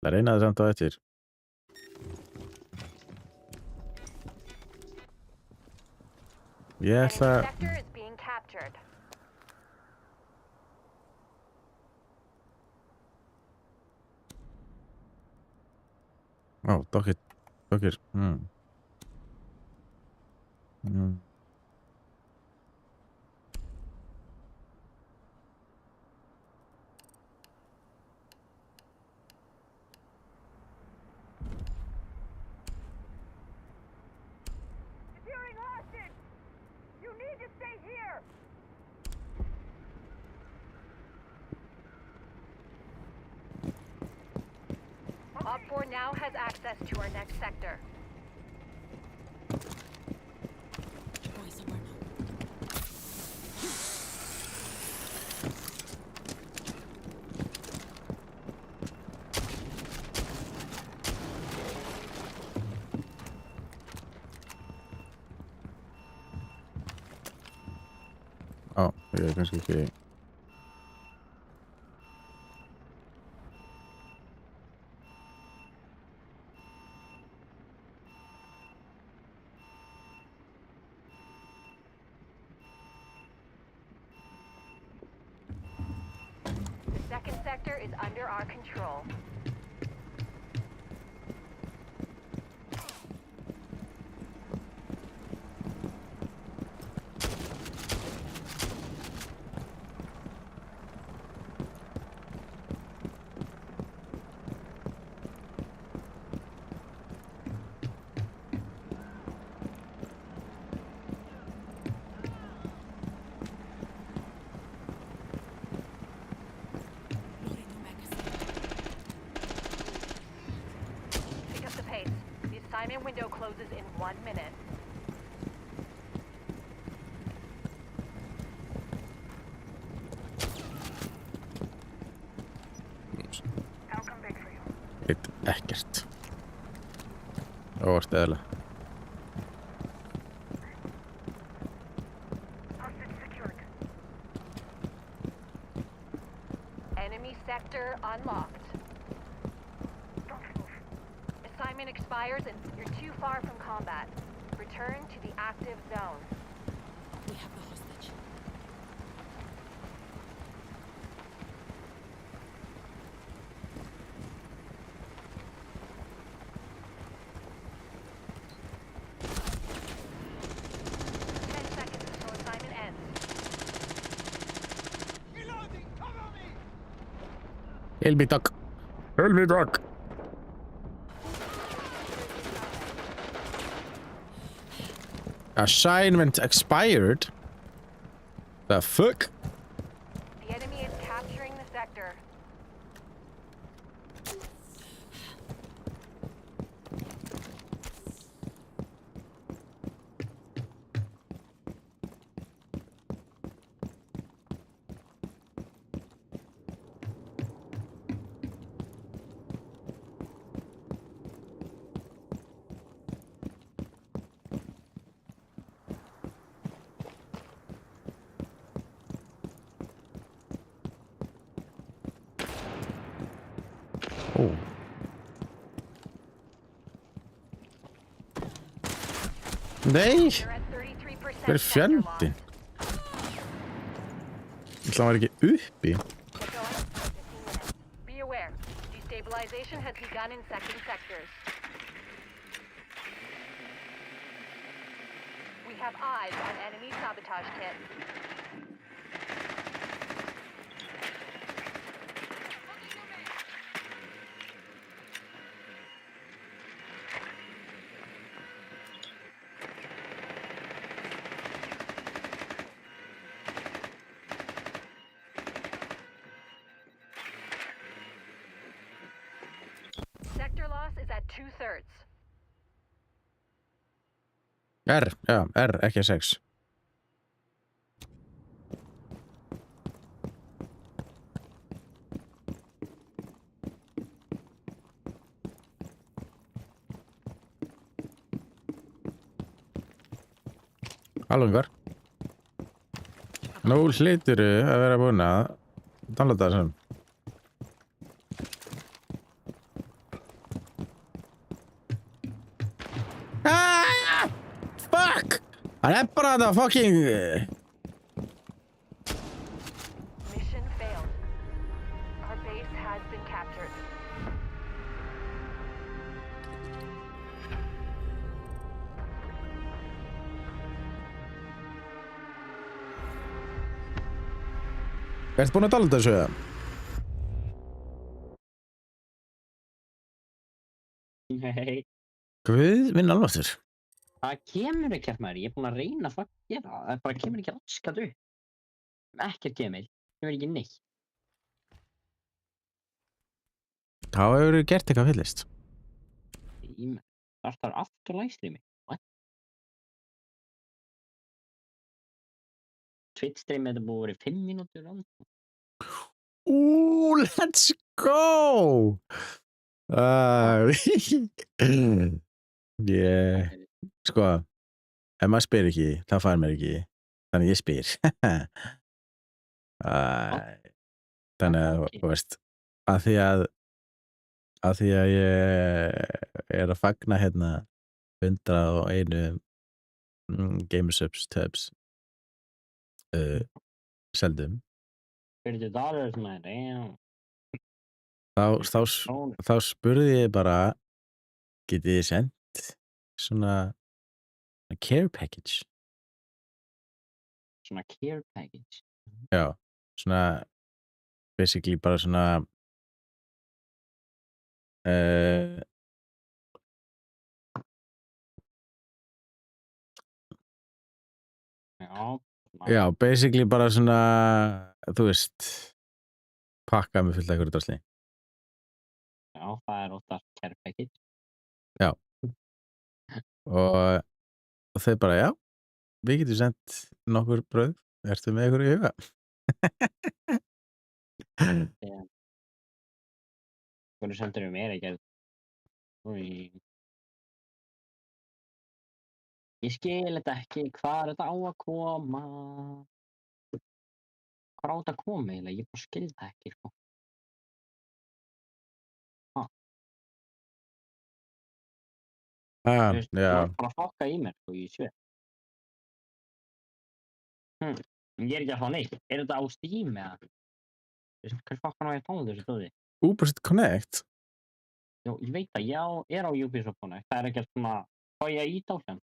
Það reynaði samt á eftir. Ég ætla... Ó, dokkir. Op 4 now has access to our next sector. Ó, ég er kannski ekki... The second sector is under our control. Pick up the pace. The assignment window closes in 1 minute. Veit ekkert. Óvart eðla. Enemy sector unlocked. Assignment expires and you're too far from combat. Return to the active zone. We have the hostage. Help me, Doc. Help me, Doc. Assignment expired? The fuck? The enemy is capturing the sector. Ó. Nei! You're at 33% Hver er sector fjandinn? loss. Það var ekki uppi. Get going. 15 minutes. Be aware. Destabilization has begun in second sectors. We have eyes on enemy sabotage kit. Sector loss is at 2/3. R, já, R, ekki 6. Hallóingar. Nú hlýtur að vera búin að downloada þessum. Hann er bara þetta fucking... Mission failed. Our base has been captured. Ertu búin að tala um þessu? Nei, Guð minn alvastur. það kemur ekki að maður, ég er búinn að reyna að fucking gera það, það bara kemur ekki raskat upp. Ekkert kemur ekki neitt. Þá hefur þú gert eitthvað fyllist. Það er aftur livestreami. What? Twitch streamið þetta búið verið 5 mínútur án. Let's go! Yeah. Sko, ef maður spyr ekki, þá fær mér ekki. Þannig ég spyr. Þannig að, þú veist, að því að ég er að fagna hérna 101 Gamersubs tubs seldum. $40 man, damn. Þá spurði ég bara, getið þið sendt svona care package? Svona care package. Já, svona basically bara svona já, basically bara svona, þú veist, pakka með fullt af einhverju drasli. Já, það er oftast care package. Og þau bara, já, við getum sendt nokkur brauð, ertu með einhverju í huga? Hvernig sendur við mér ekki? Ég skil þetta ekki, hvað er þetta á að koma? Hvað er á þetta að koma eiginlega? Ég bara skil það ekki, sko. Þú veist, þú Já, ert bara að fokka í mér, sko, ég sé. Ég er ekki að fá neitt. Er þetta á Steam eða? Þú veist, hvers fokkan á ég að tóna þessu stöði? Ubisoft Connect. Já, ég veit að ég er á Ubisoft Connect. Það er ekki svona, hvað ég að íta á sem?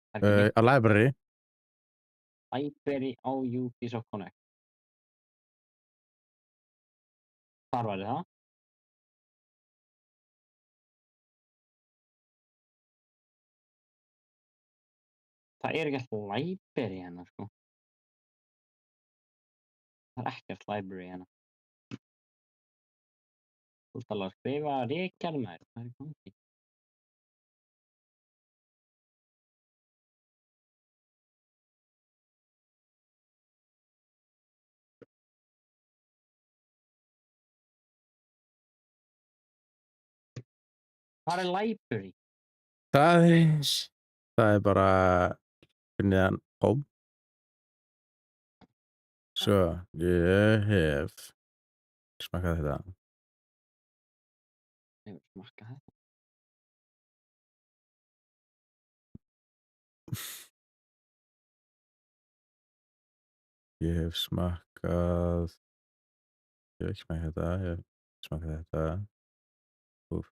Það er ekki Á library. library á Ubisoft Connect. Hvar var það? Það er ekkert library hérna, sko. Það er ekkert library hérna. Þú ert alveg að skrifa Ríkjarð með þér. Hvað er í gangi? Hvað er library? Það er bara fyrir neðan home. Svo, ég hef smakkað þetta. Ég vil smakka þetta. Ég hef smakkað þetta, ég hef smakkað þetta. Úff.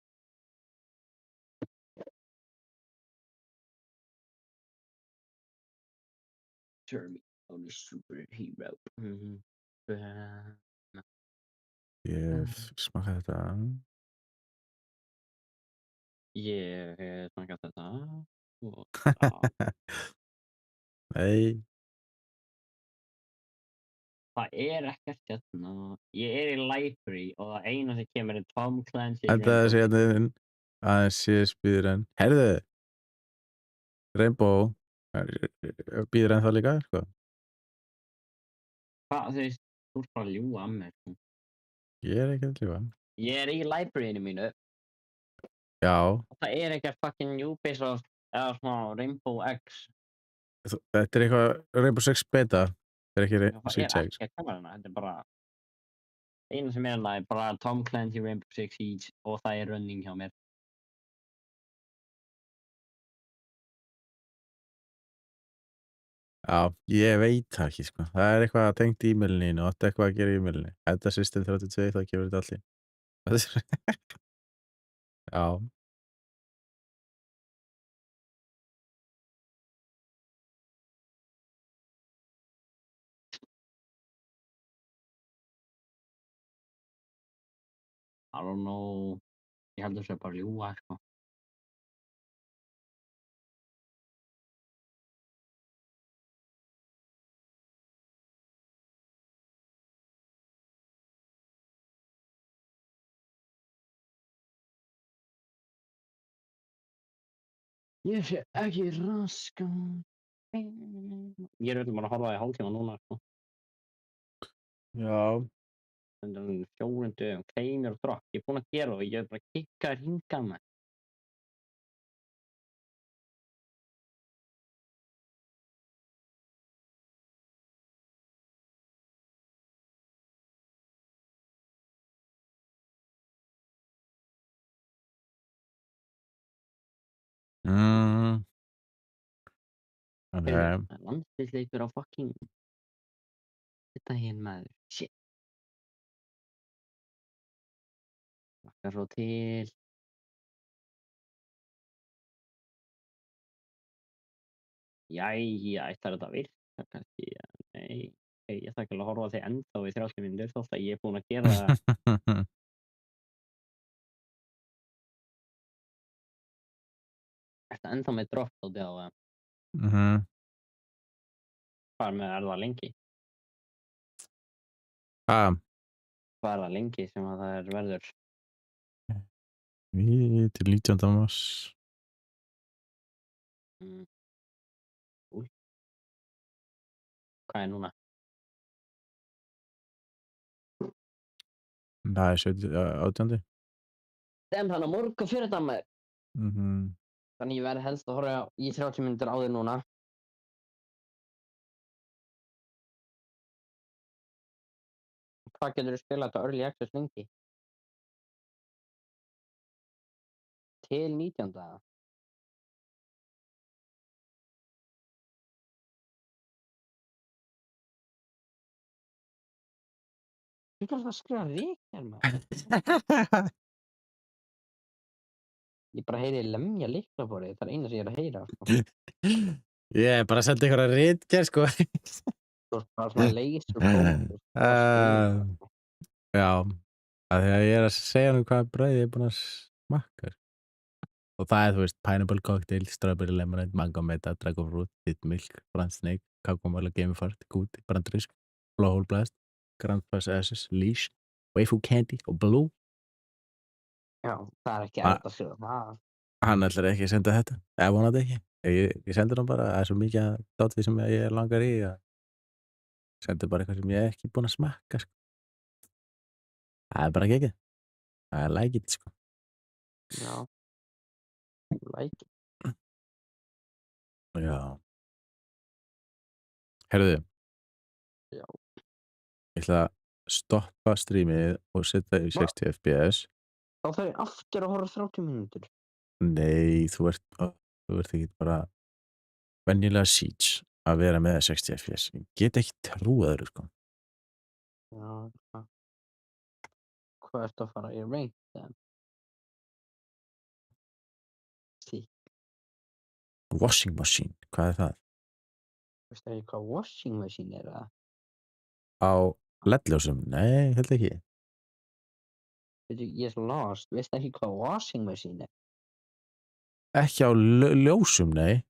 Jeremy on the superhero. Ég hef smakkað þetta. Ég hef smakað þetta. Og það. Nei, Það er ekkert hérna. Ég er í library og það eina sem kemur er Tom Clancy. þetta er síðan aðeins síðspýður en herðu, Rainbow býður ennþá líka, sko. Hvað, þú veist, þú ert bara að ljúga að mér, sko. Ég er ekki að ljúga. Ég er í libraryinu mínu Já, og það er ekkert fucking Ubisoft eða svona Rainbow X. þetta er eitthvað Rainbow Six beta. Þetta er ekki Það Rainbow er Six X. ekki að koma hérna, þetta er bara eina sem er hérna er bara Tom Clancy Rainbow Six Siege og það er running hjá mér. Já, ég veit það ekki, sko. Það er eitthvað tengt e-mailinu þínu og átti eitthvað að gera í e-mailinu. Edda System 32, þá kemur þetta allt í einu. Já. I don't know. Ég held að það sé bara að ljúga, sko. Ég sé ekki raskat. Ég er bara að horfa í hálftíma núna, sko. Já. Undan 4 dögum, keimur og drokk. Ég er búinn að gera það og ég er bara að kikka hringað með. Mm. Heyrðu, Okay. það er landsliðsleikur á fucking daginn, maður. Shit. Hlakkar svo til. Jæja, ætlar þetta að virka kannski? Nei. Ég ætla ekki að horfa á þig ennþá í 30 mínútur þótt að ég er búinn að gera það. Ertu ennþá með drop dótið á það? Mhm. Hvað með er það lengi? Hvað? Hvað er það lengi sem að það er verður? Til 19. mars. Cool. Hvað er núna? Það er 18. Þannig á morgun fyrir þetta maður. Mhm. Þannig ég verði helst að horfa í 30 mínútur á þig núna. Hvað getur þú spilað þetta early access lengi? Til 19. Þú ert alltaf að skrifa ríkjar maður. Ég bara heyri lemja lyklaborðið, það er eina sem ég er að heyra, sko. Ég er bara að senda ykkur að ritgerð, sko. Þú ert bara svona laserpróf. Já, af því að ég er að segja hvaða brauð ég er búinn að smakka. Og það er, þú veist, pineapple cocktail, strawberry lemonade, mango meta, dragon fruit, thick milk, brand snake, kakamöla, gamefart, gúti, brandrisk, blowhole blast, grand pass ashes, leash, waifu candy og blue. Já, það er ekki erfitt að skrifa það. Hann ætlar ekki að senda þetta, eða vonandi ekki. Ég sendir hann bara, það er svo mikið að dátið sem ég langar í að sendir bara eitthvað sem ég er ekki búinn að smakka, sko. Það er bara geggjað. Það er like it, sko. Já. Like it. Já. Heyrðu. Já. Ég ætla að stoppa streamið og setja í 60 fps. Þá þarf ég aftur að horfa 30 mínútur. Nei, þú ert ekki bara venjulega Siege að vera með 60 fps. Ég get ekki trúað öðru, sko. Já, hvað ertu að fara í rank, then? Sí. Washing machine, hvað er það? Veistu ekki hvað washing machine er það? Á LED-ljósum? Nei, held ekki. Veitu, ég er svo lost. Veistu ekki hvað washing machine er? Ekki á ljósum, nei.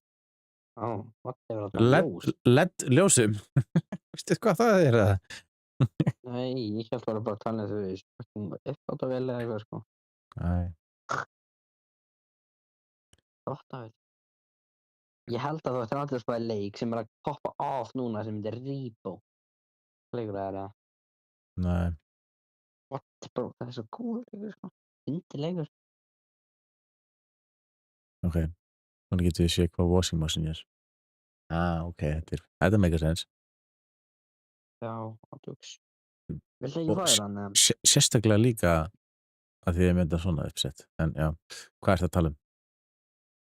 What er þetta ljós? LED-ljósum? Veistu hvað það er það? Nei, ég held bara að tala þú veist. Uppátt að velja eitthvað, sko. Nei. Þáttavél. Ég held að þú ættir allir að spila leik sem er að poppa off núna sem heitir Repo. Leikur það er það? Nei. What, bro? Það er svo cool leikur, sko. Fyndið leikur. Ok. Þannig getur við séð hvað washing machine er. Ok. Þetta make sense. Já, áttúks. Viltu ekki fá þér hann? Sérstaklega líka að því ég mynda svona uppsett. En já, hvað er það að tala um?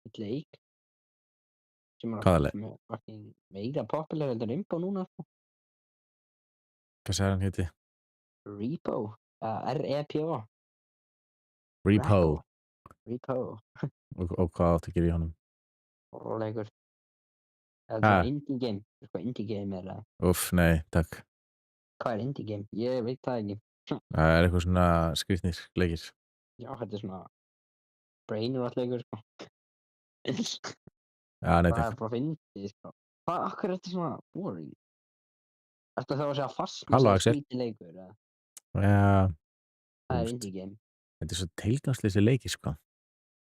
Eitt leik sem er Hvaða leik? sem er fucking meira popular heldur en Impo núna sko. Hvað sagði hann heiti? Repo, R-E-P-O, Repo. Repo, Og hvað áttu að gera í honum? horrorleikur. Ha? Eða indie game, sko indie game er það. Úff, nei, takk. Hvað er indie game? Ég veit það ekki. Það er eitthvað svona skrýtnir leikir. Já, þetta er svona brainrot leikur sko. Já, nei, Það takk. er bara fyndið sko. Akkur er þetta svona boring? Ertu þá að segja fast Halló, með Axel. skrítið leikur eða? Já, Það er veist. indie game. þetta er svo tilgangsleysi leikir, sko.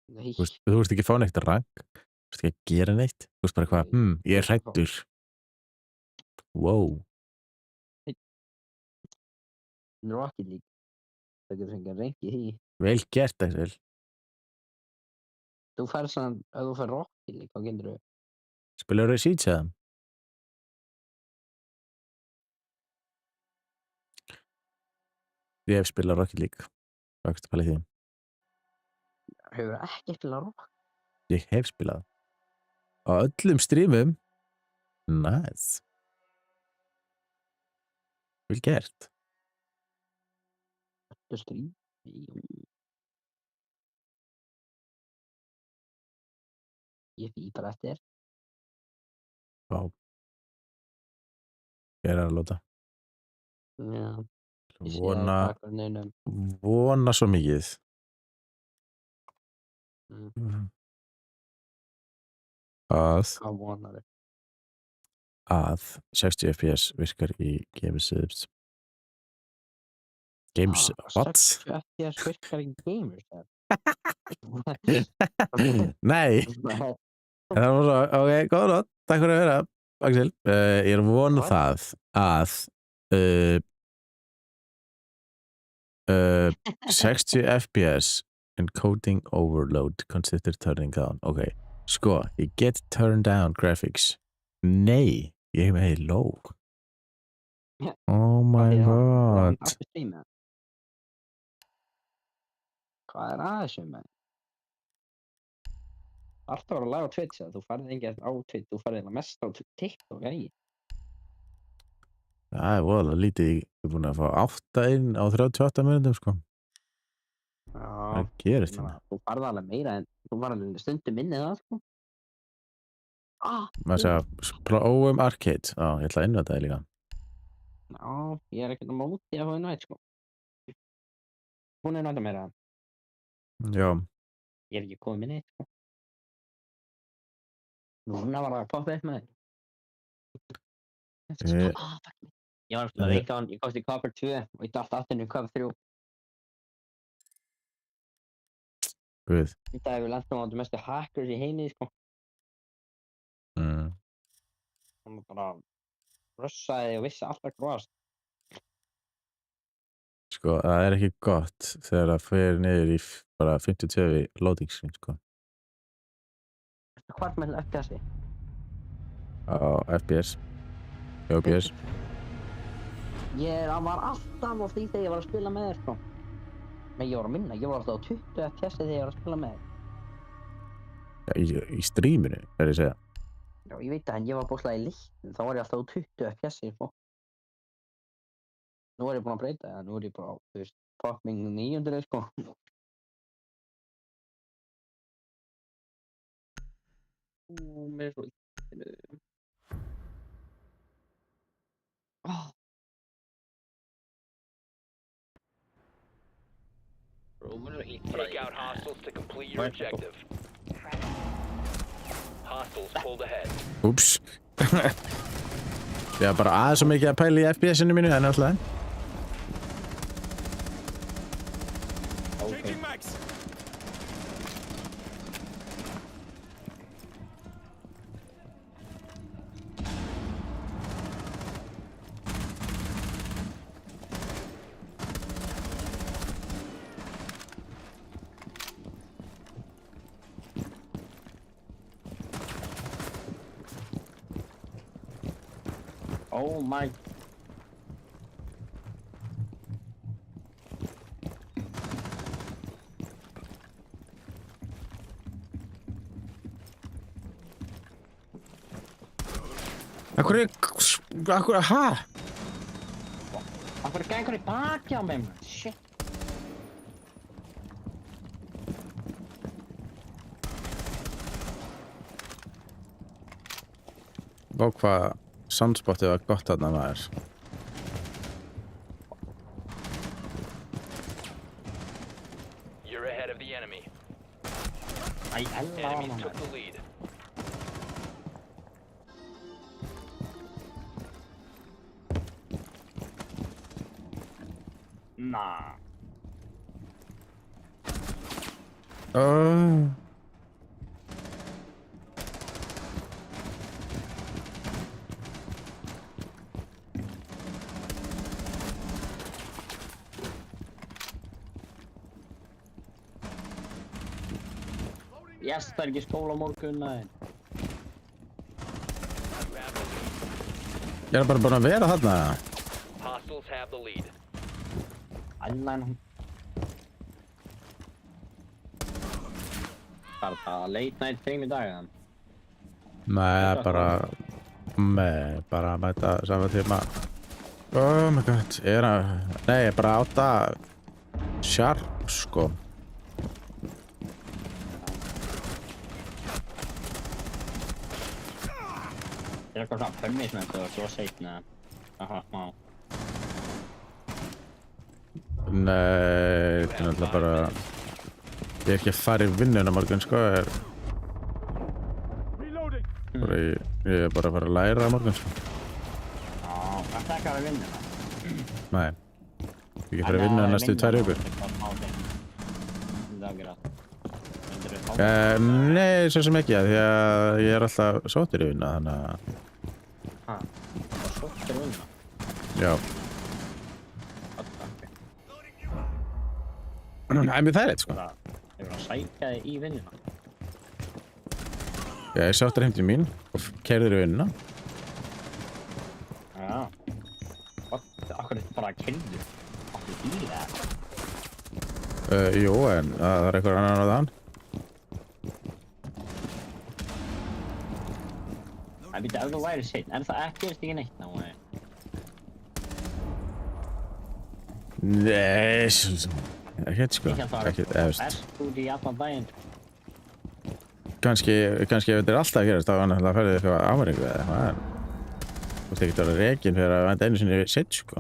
Nei, Þú veist ekki að fá neitt rank. Þú veist ekki að gera neitt. Þú veist bara hvað, ég er hræddur. Wow. Rocket League. Það getur fengið að rengi því. Vel gert, Axel. Þú fær svona, ef þú fær Rocket League, þá getur þú. Spilaðu Resiege eða? Ég hef spilað Rocket League. Hvað er þetta að pæla í því? Hefur ekki spilað Rocket Ég hef spilað. Á öllum streamum. Nice. Vel gert. League stream? Jú. Ég fý bara eftir. Vá. Ég er að láta. Já, ég sé það í Vona, bakgrunninum. vona svo mikið. Að Hvað vonar þau? 60 FPS virkar í Games. Games, what? 60 FPS virkar í gamers þar. Nei, það var svo, ok, góða nótt, takk fyrir að höra, Axel. Ég er að vona það að 60 FPS encoding overload consider turning down. Ok, sko, ég get turn down graphics. Nei, ég hef með low. Oh my god. Hvað er að þessu með? Alltaf var að laga á Twitch að þú farið engið á Twitch, þú farið mest á TikTok, ekki? Það er voðalega lítið, ég er búin að fá 8 inn á 38 minútum, sko. Það gerist hérna. Þú farið alveg meira en þú farið alveg stundum minnið það, sko. Maður segja, prófum Arcade. Já, ég ætla að innvæta það líka. Já, ég er ekkert á móti að fá innvætt, sko. Hún innvæta meira. Já. Ég er ekki komið minni, sko. Núna var það að poppa upp með þér. Ég var að spila leika á hann, ég komst í Copper 2 og ég dalt aftur í Copper 3. Guð. Þetta hefur lendum á þetta mestu hackers í heimi, sko. Hann bara russaði og vissi alltaf hvað. Sko, það er ekki gott þegar það fer niður í bara 52 loading screen, sko. Hvort með FPS-i? Á FPS. OBS. Ég var alltaf á því þegar ég var að spila með þér, sko. Men ég var að minna, ég var alltaf á 20 FPS-i þegar ég var að spila með þér. Já, í streaminu, er ég að segja. Já, ég veit það, en ég var bókstlega í líktin, þá var ég alltaf á 20 FPS-i, sko. Nú er ég búinn að breyta það, nú er ég bara á, þú veist, fucking 900, sko. Mér er svo illt. Take out hostiles to complete your objective. Hostiles pulled ahead. Úps. Ég var bara aðeins svo mikið að pæla í FPS-inu mínu, en alltaf. Changing mags. Oh my. Akkur, hæ? Af hverju gengur í baki á mig, maður? Shit. Vá hvað soundspottið var gott þarna maður. You're ahead of the enemy. Æ, ella á Enemies took maður. the lead. Nah. Yes, það er ekki skóla á morgun, nei. Ég er bara búin að vera þarna. Hostiles have the lead. Allan. Það er bara late night stream í dag, þann. Nei, bara mæta saman tíma. Oh my god, nei, ég er bara 8 sharp, sko. Það er eitthvað svona pömmisnönd og svo seitna. Aha, má. Nei, þetta er náttúrulega bara... Ég er ekki að fara í vinnuna morgun, sko. Ég er bara að fara að læra morgun, sko. Já, það er ekki að vera vinnuna. Nei. Ég er ekki að fara að vinna næstu 2 vikur. Nei, svo sem ekki, því að ég er alltaf sóttur í vinna, þannig að... Hæ? Það er sóttur í vinnuna? Já. Það er mjög þærleitt, sko. Ég var að sækja þig í vinnuna. Ég sáttur heim til mín og keyrður í vinnuna. Já. Akkur er þetta bara að kynna? Akkur er bíl eða? Jú, en það er eitthvað annan á þann. Það býtti ef þú væri seitt, en það gerist ekki neitt ná. Nei, ekkert, sko. Ég held að Ekkert, það efst. var best út í allan daginn. Kannski ef þetta er alltaf að gerast, þá annars ferði þið eitthvað ámæringu eða eitthvað. Þú veist ekki að vera rekin fyrir að venda einu sinni seitt, sko.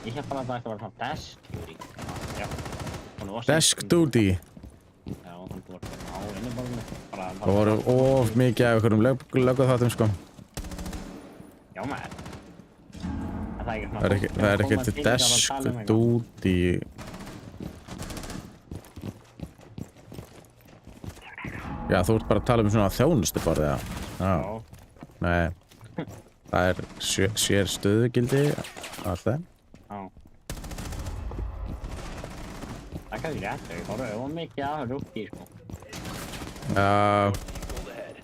Ég held bara að það ætti að vera svona desk duty. Já. Desk duty. Já, hann var á innibálunum. Það voru of mikið af einhverjum lögguþáttum, sko. Já, maður. En það er ekki svona... Það er ekkert desk duty. Já, þú ert bara að tala um svona þjónustuborð, eða? Já. Nei. Það er sér stöðugildi, alltaf. Já. Það er kannski rétt, ég fór of mikið af rúkki, sko. Já. Pulled ahead.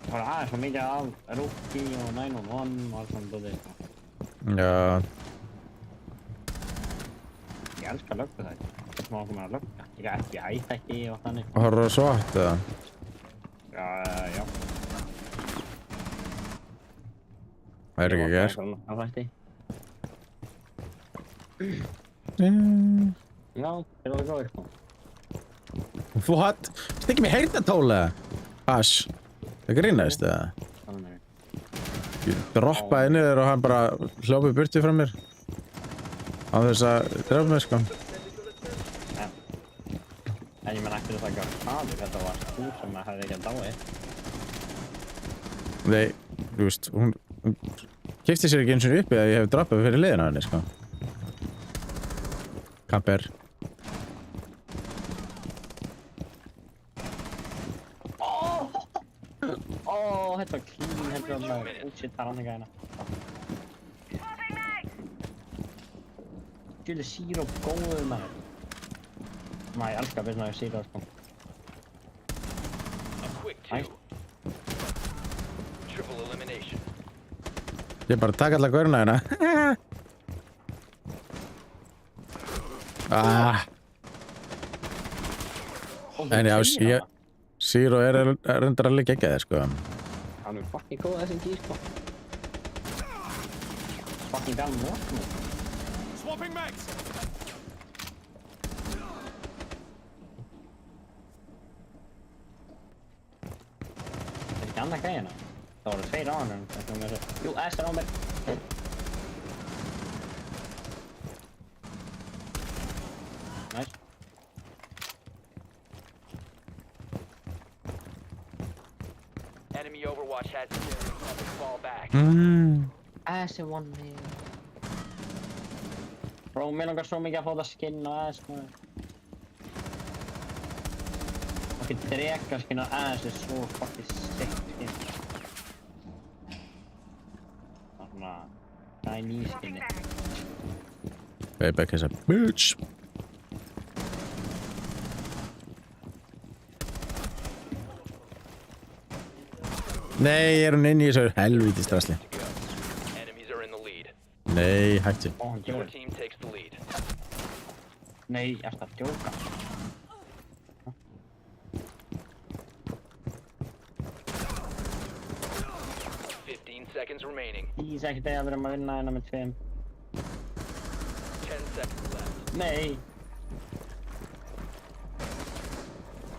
Það fór aðeins svo mikið af rúkki og 911 og allt svona dótið, sko. Já. Ég elskar löggu það. Það má okkur með að lögga. Ég er ekki hættækki og þannig. Horfður á svart, eða? Já. Það er ekki að gera. Það þætti. Já, það er alveg góður, sko. What? Það er ekki með heyrnartóla. Ass. Það grínast, eða? Þannig. Ég droppaði niður og hann bara hljópið burti frá mér. Á þess að drefa mig, sko. Ja. En ég menn ekki það ekki að þetta var þú sem hefði ekki að dáið. Nei, þú veist, hún keypti sér ekki eins og uppi að ég hef droppað fyrir liðina henni, sko. Kamper. Þetta var clean, þetta var alveg shit, það er hann ekki hérna. Djúli síróp góður maður. Ég elskar að finna síróp, sko. A quick Nice. 2. Triple elimination. Ég bara taka alla gaurina hérna. En já, Zero er reyndar alveg geggjaðir, sko. Hann er fucking góð þessi gí, sko. Fucking galin nótt, Swapping mags. Það ekki annað gæðina. Það voru 2 á hann, jú, S er á mér. Nice. Enemy Overwatch has the fall back. S er one man. Bro, mér langar svo mikið að fá það skinn á S, maður. Fucking dreka skinn á S er svo fucking sick skinn. Svona Chinese skinni. Payback is a bitch. Nei, hún inn í þessu helvíti strasli. Enemies are in the lead. Nei, hættu. Ó, hann Your gjör. team takes the lead. Nei, ég ætla að djóka. 15 seconds remaining. Ég sé ekkert að vera að vinna hérna með 2. 10 seconds left. Nei.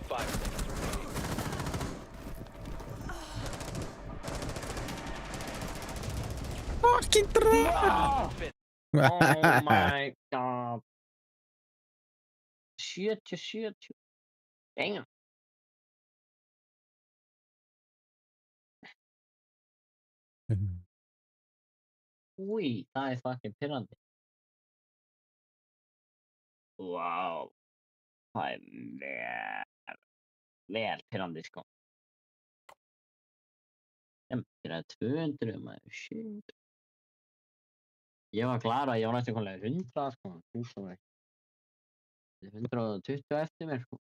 5 seconds remaining. Fucking drag! Oh my god. 70. Damn. Úi, það er fucking pirrandi. Wow. Það er vel pirrandi, sko. Það er 200, maður, shit. Ég var klar að ég var næstum komlega 100, sko. Þú svo ekki. 120 eftir mér, sko.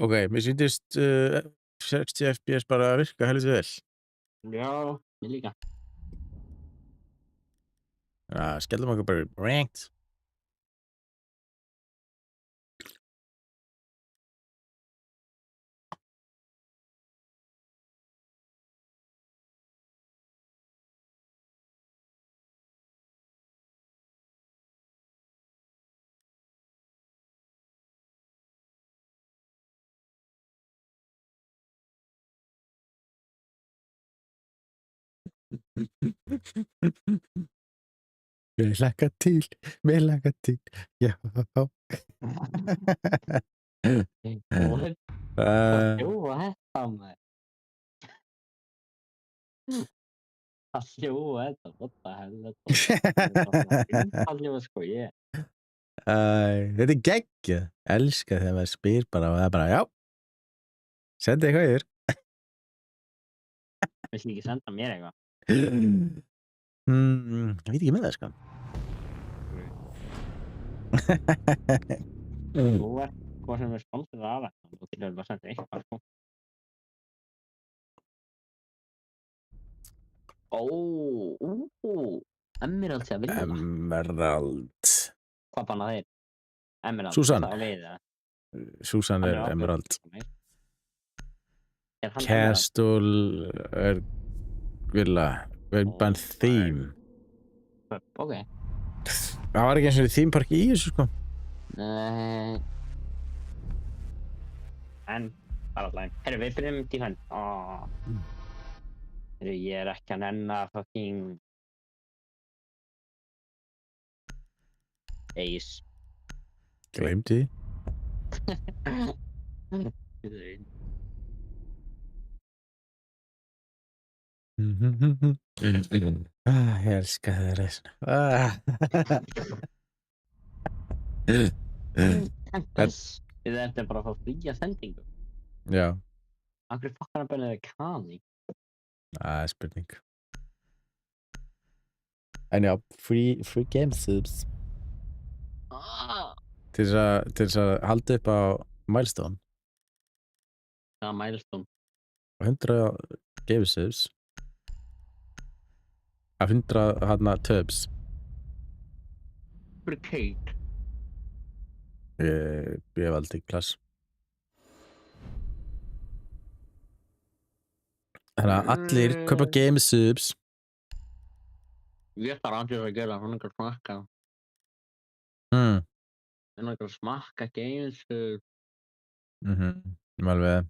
Ok, mér sýndist 60 FPS bara að virka helviti vel. Já, ég líka. Skellum okkur bara í ranked. Mér hlakka til, já. Hvað hljóða þetta, maður? Hvað hljóða þetta? What the hell? Hvað hljóða, sko, ég? Þetta er geggjað. Elska þegar maður spyr bara og það er bara, já. Sendi eitthvað yfir. Viltu ekki senda mér eitthvað? Ég veit ekki með það, sko. Þú ert hvað sem er sponsorað af þetta. Þú getur bara senda eitthvað, sko. Emerald sé að vinna. Emerald. Hvað banna þeir? Emerald. Susan. Það á við það. Susan er Emerald. Er hann Emerald? Castle er Villa. Urban Theme. Ok. Það var ekki eins og theme park í þessu, sko. Nei. En, bara alltaf. Herru, við byrjum defense. Herru, ég er ekki að nenna fucking Ace. Gleymdi því. Ég elska þeir Tempest. Við ættum bara að fá fría sendingu. Já, Af hverju fokkar hann bennið Kani? það er spurning. En já, free game subs til þess að halda upp á milestone Það er milestone. 100 game subs af 100 tubs. Fyrir Kate. Ég hef aldrei klass. Þannig að allir kaupa game subs. Ég þarf allir að gera, hún er ekki að smakka. Mm. Hún er ekki að smakka games. Alveg,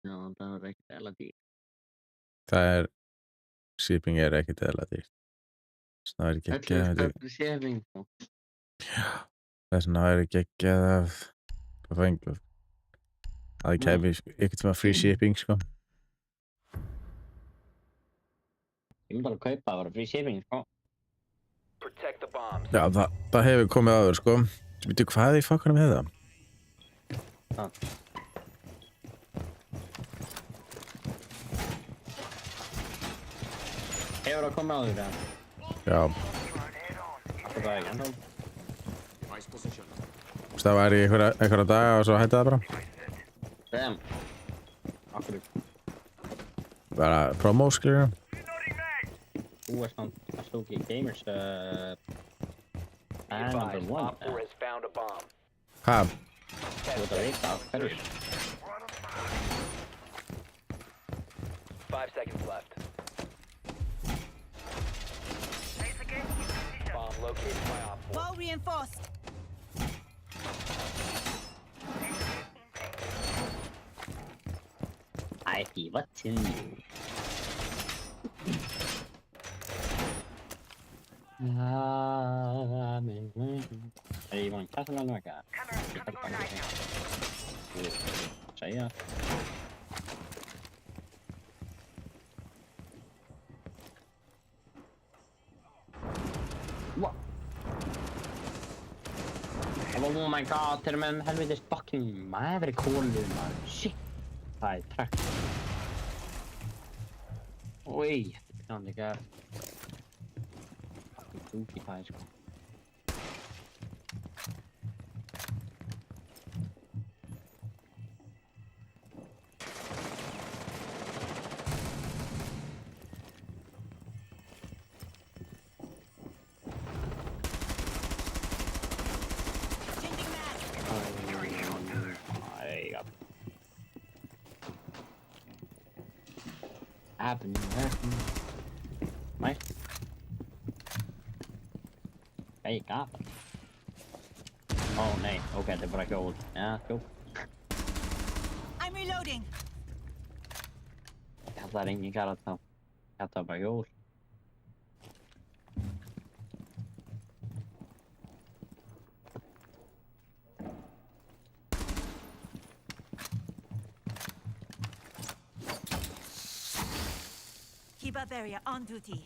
Já, það er ekkert eða dýr. shipping er ekkert eðla dýrt. Það er ekki Öllu sköplu séfing. Þess vegna væri geggjað að fengu að það kæmi ekkert með free shipping sko. Ég myndi alveg kaupa, það var free shipping, sko. Protect the bombs. Já, það hefur komið áður sko. Veitu hvað í fokkanum hefði það? Hefur það komið áður, eða? Já, Það er ekki ennþá. það væri í einhverja daga og svo hætti það bara. Damn. Af hverju? Bara promo skilur. Þú er samt að stóki gamers, Be number advised, one. Op 4 has found a bomb. Ha, Þú ert að vita af hverju. 5 seconds left. Bomb located by Op 4. Wall reinforced. I see what's in you. Hey, you want to castle on my god? Säga. What? Oh my god, till och med en helvetes fucking Maverick håller man. Shit. Nej, tack. Oj, det kan ligga. Tokigt här, sko. Changing mag. Nej, ja. Happening. Nej. Hey, gap. Oh, nej. Okej, det är bara gold. Ja, go. I'm reloading. Jag kallar ingen karaktär. Jag tar bara gold. Key Bavaria on duty.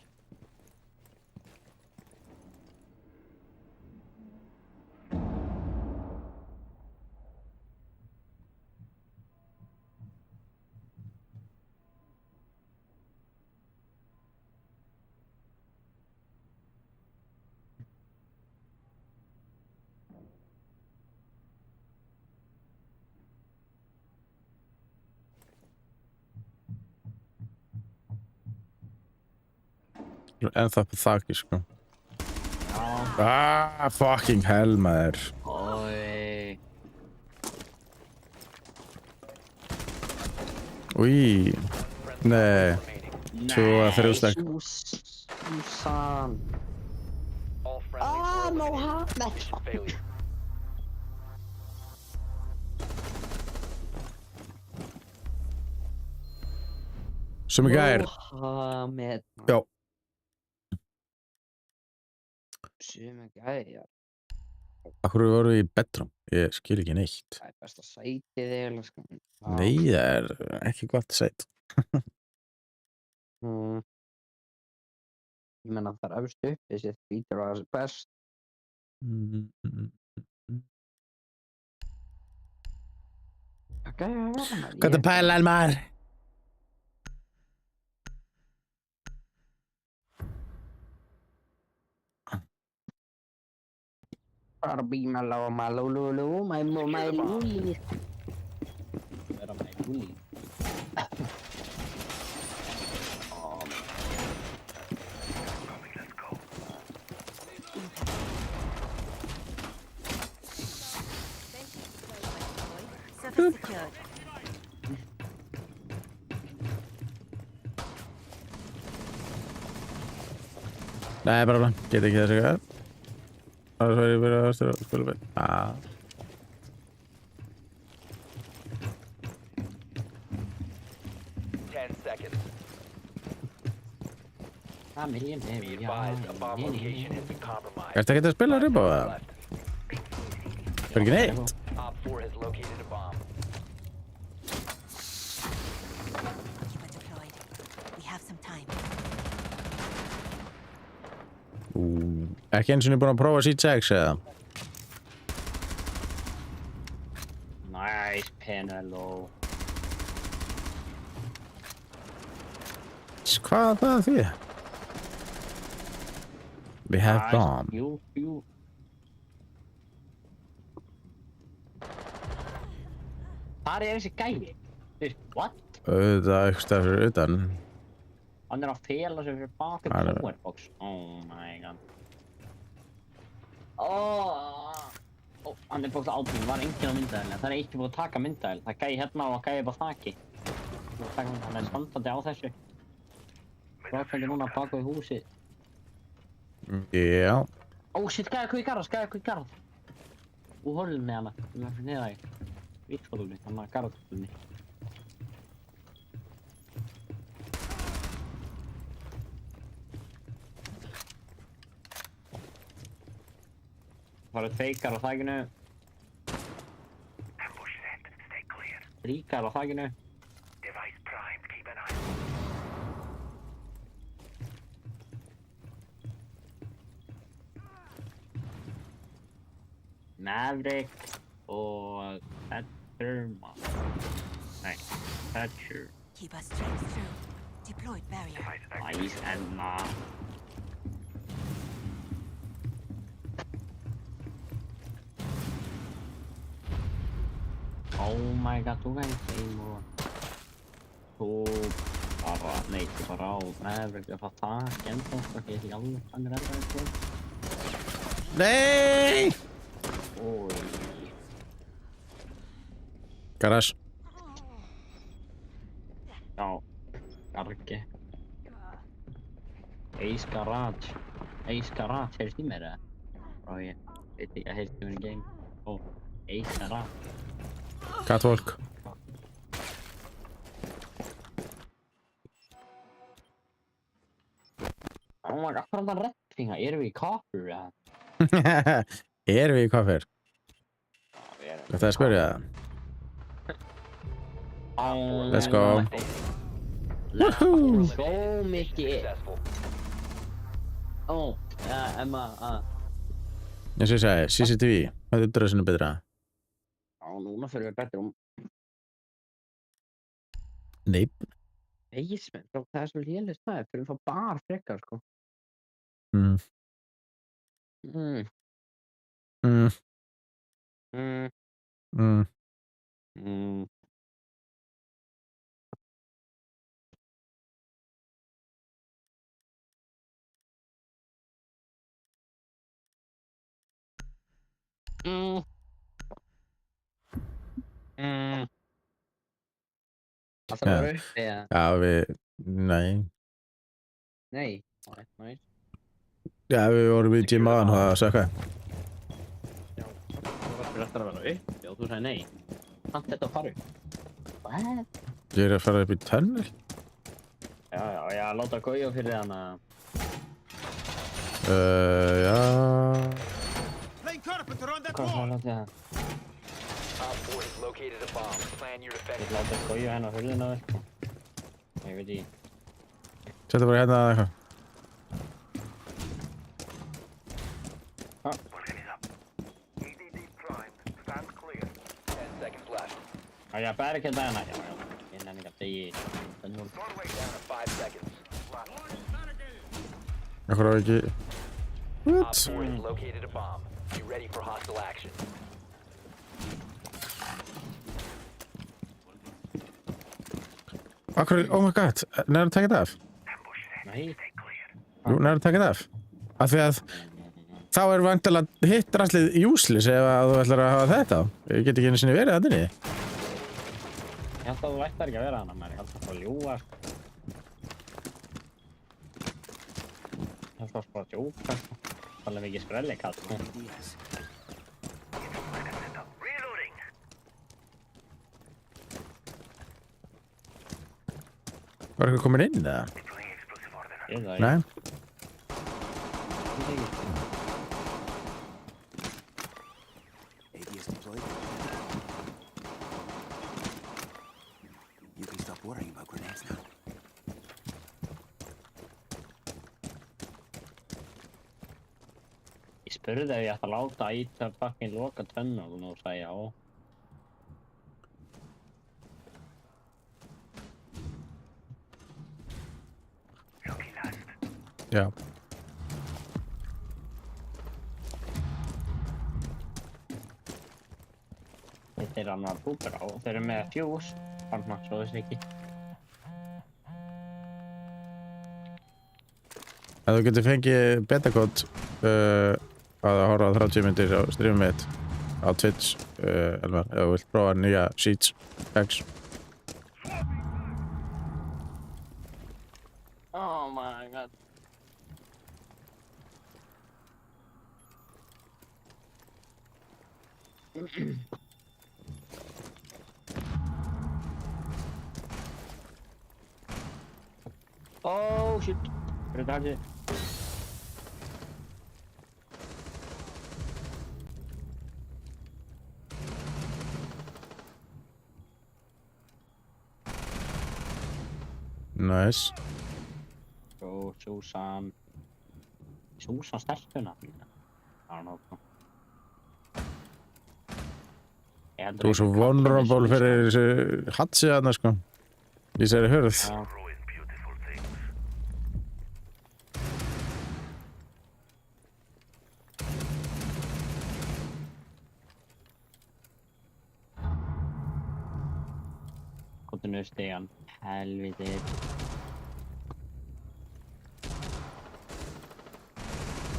En það på þakki sko. Ja. Fucking hell maður. Oj. Új. Nei. Svo þrjú stakk. Susan. All friendly Mohammed. mission failure. Sem gær. Mohammed. Já. Sumir gæjar. Akkur voru við í bedroom? Ég skil ekki neitt. Það er besta sætið eiginlega, sko. Nei, það er ekki gott sætt. Ég meina það er efst upp, þessi hlýtur að vera best. Það gæti að vera maður. Hvað er pælan maður? Barbie malo malo lulu, my luli. Vera my luli. Surface secured. Nei, bara get ekki þessi gæð. Það er svo ég byrja að spila með. 10 seconds. Be Maybe. advised, a bomb location has been compromised. Ertu ekki að spila Rainbow eða? Left. Er ekki neitt? Op 4 has located a bomb. Keeper deployed. We have some time. Ekki eins og ég búin að prófa C6 eða? Nice, Penelo. Hvað er það því? We have bomb. Jú. Þar er þessi gæi. What? Auðvitað eitthvað stað fyrir utan. Hann er að fela sig fyrir baka Hann er- powerbox. Oh my god. Oh, hann er búin að ábyrgja, var enginn á myndaðilina. Það er ekki búin að taka myndaðil. Það er gæi hérna og gæi upp á þaki. Hann er standandi á þessu. Rákvændi núna baka við húsið. Já. Oh shit, gæi hvað í garð. Úr hólunni hana. Það er fyrir neðagi. Vítshólunni, hann er garðhólunni. Það eru feikar á þakinu. Ríkar á þakinu. Maverick og Thatcher. Nei, Thatcher. Keep us strength through. Deployed barrier. Nice, Emma. Oh my god, þú gæði þeim og þú bara, nei, þú bara á Maverick að fá þak ennþá, það geti ekki alveg, hann er ennþá eitthvað. Nei! Ói. Garage. Já, gargi. Ace Garage. Ace Garage, heyrst í mér eða? Ó, ég veit ekki að heyrst í mér í game. Ó, Ace Garage. Catwalk. Oh my god, hvað er það reddfinga? Erum við í copper eða? Erum við í hvað fyrr? Þetta er að spyrja það. Let's go. Woohoo! Svo mikið. Successful. Ó, Emma, Eins og ég segi, CCTV. Hvað er dröðsunu betra? já, núna fyrir við betur Nei. Basement, það er svo lélegt það, fyrir við fá bar frekar, sko. Mm. Það þarf að vera upp, eða? Já, við... Nei. Nei. Nei. Já, við vorum í gym aðan og það sökka. Já, þú varst eftir að vera upp, já, þú sagði nei. Samt þetta að fara upp. What? Ég er að fara upp í tunnel. Já, láta Gauja fyrir hana. Já... Playing carpenter on that Hvað wall. það láta það? Op 4 has located a bomb. Plan your Ég defense. láta Gauja hennar hurðina vel, sko. Ég veit ekki. Þetta bara hérna eitthvað. 10 seconds left. Já, ég bara ekki það hana. Já. Ég nenni ekki að degi. Down to 5 seconds. Akkur á ekki... Op What? 4 has located a bomb. Be ready for hostile action. Akkur, oh my god, nærðu að taka þetta af? Nei. Jú, nærðu að taka þetta af? Af því að þá er vantilega hitt draslið useless ef að þú ætlar að hafa þetta á. Ég get ekki einu sinni verið að þinni. Ég held að þú ættir ekki að vera hana, maður. Ég held að það var ljúa. Ég held að það var bara djóka. Það er mikið sprelli kall. Var eitthvað komin inn eða? Ég veit það Nei? ekki. ADS deployed. You can stop worrying about grenades now. Ég spurði ef ég ætti að láta íta fucking loka tvennu og nú sagði já. Já. Þetta er annar búber á. Þeir eru með fuse. Þannig að svo þessi ekki. Ef þú getur fengið betakód að horfa á 30 myndir á streamum mitt á Twitch, Elmar, ef þú vilt prófa nýja Sheets X. Oh my god. Oh shit. Er þetta hægt? Nice. Go Susan. Susan stelpuna. I don't know. Þú er svo vulnerable fyrir þessu hatsi þarna sko. Í þessari hurð. Já. Komdu niður stigann. Helviti.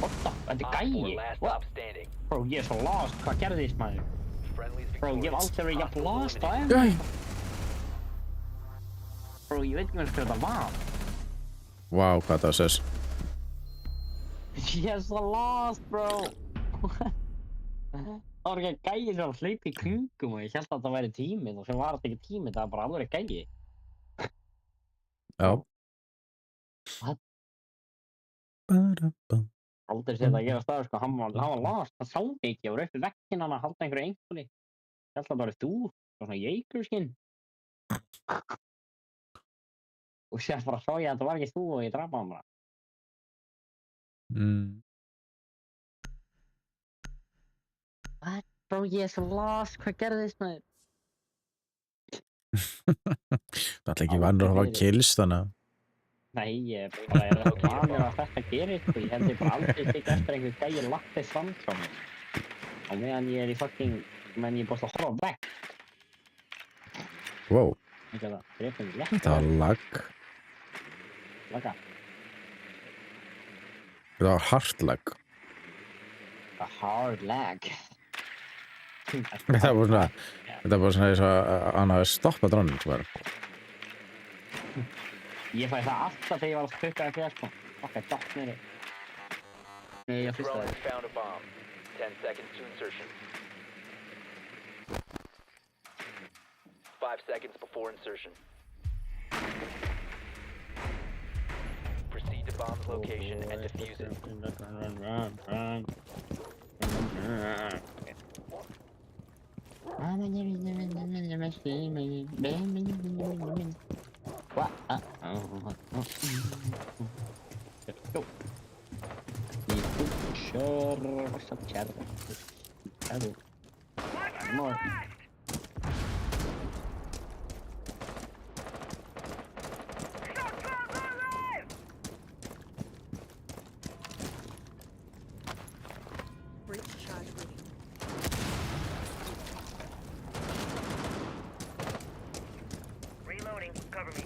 What the? Þetta er Op 4 gæi. last What? stop standing. Bro, ég er svo lost. Hvað gerðist maður? Friendly's Bro, ég hef victorious. aldrei verið jafn lost á Hostiles eliminated. ef. Bro, ég veit ekki hvað þetta var. Vá, hvað það sess. Ég er svo lost, bro. Það var ekki að gæi sem var að hlaupa í kringum og ég held að það væri tíminn og sem var þetta ekki tíminn, það var bara alveg gæi. Já. What? Ba-da-bum. Aldrei séð það að gera stað, sko, hann var lost, hann sá mig ekki, ég var upp við vegginn hann að halda einhverju einhverju. Ég held að það væri þú, svona Jaegerskinn. Og sér bara sá ég að það var ekki þú og ég drapa hann bara. What? Bro, ég er svo lost, hvað gerðist maður? Það er ekki vannur að hafa kills þannig að... Nei, ég bara er að planir að þetta gerist og ég held ég bara aldrei tekið eftir einhver gæi lappi samt frá mér. Og meðan ég er í fucking, meðan ég er bara að horfa á vegg. Wow, Ekki að það drepið mér létt. þetta var lag. Laga. Þetta var hard lag. A hard lag. Þetta var svona eins og hann hafi stoppað drónin, sko. Ég fæ það alltaf þegar ég var að tukka eftir það, sko. Ok, dott niður. Nei, ég fyrst Drone það. has found a bomb. 10 seconds to insertion. 5 seconds before insertion. Proceed to bomb's location and defuse it. What? Sure, what's up, Chad? Chad. More. Breach charge ready. Reloading. Cover me.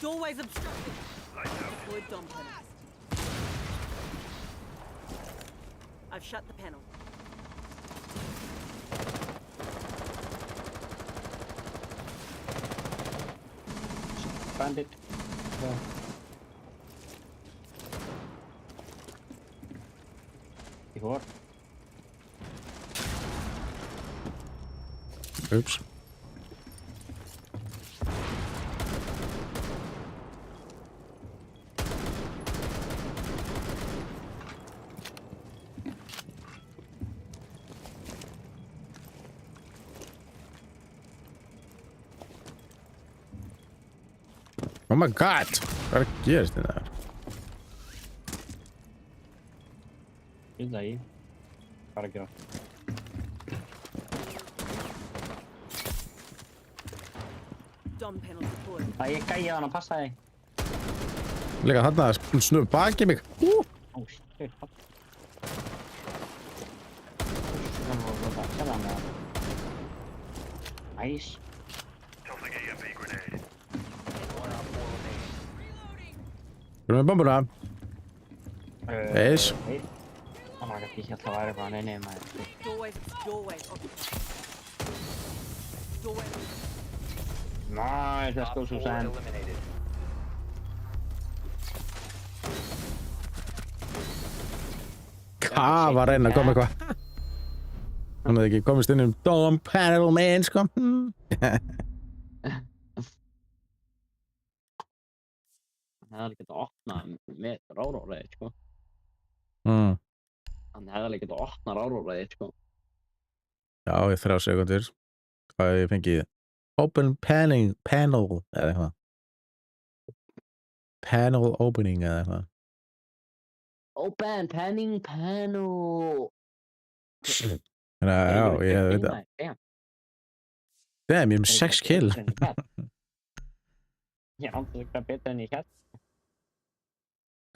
Doorways obstructed. Deployed dom panels. I've shut the panel. Bandit. Ihåg. Oops. Oh my god! Hvað er að gerast þetta? Skilja í. Hvað er að gera? Dom panel deployed. Það ég gæði hann að passa þig. Líka þarna snurr bakið mig. Ó, shit. Nice. Við erum með bombuna. Eis. Oh my god, ég held að það væri bara nei maður. Doorways Nice, let's go Op 4 Susan. eliminated. Hvað var að reyna að koma eitthvað? Hann hefði ekki komist inn Dom Panel Man, sko. Hann hefði getað opnað með ráróræði, sko. Hann hefði getað opnað ráróræði, sko. Já, í 3 sekundur. Hvað hef ég fengið? Open panel, eða eitthvað. Panel opening, eða eitthvað. Open panning panel. Þannig að, já, ég veit það. Damn, ég er með 6 kill. Já, það er eitthvað betur en ég hér.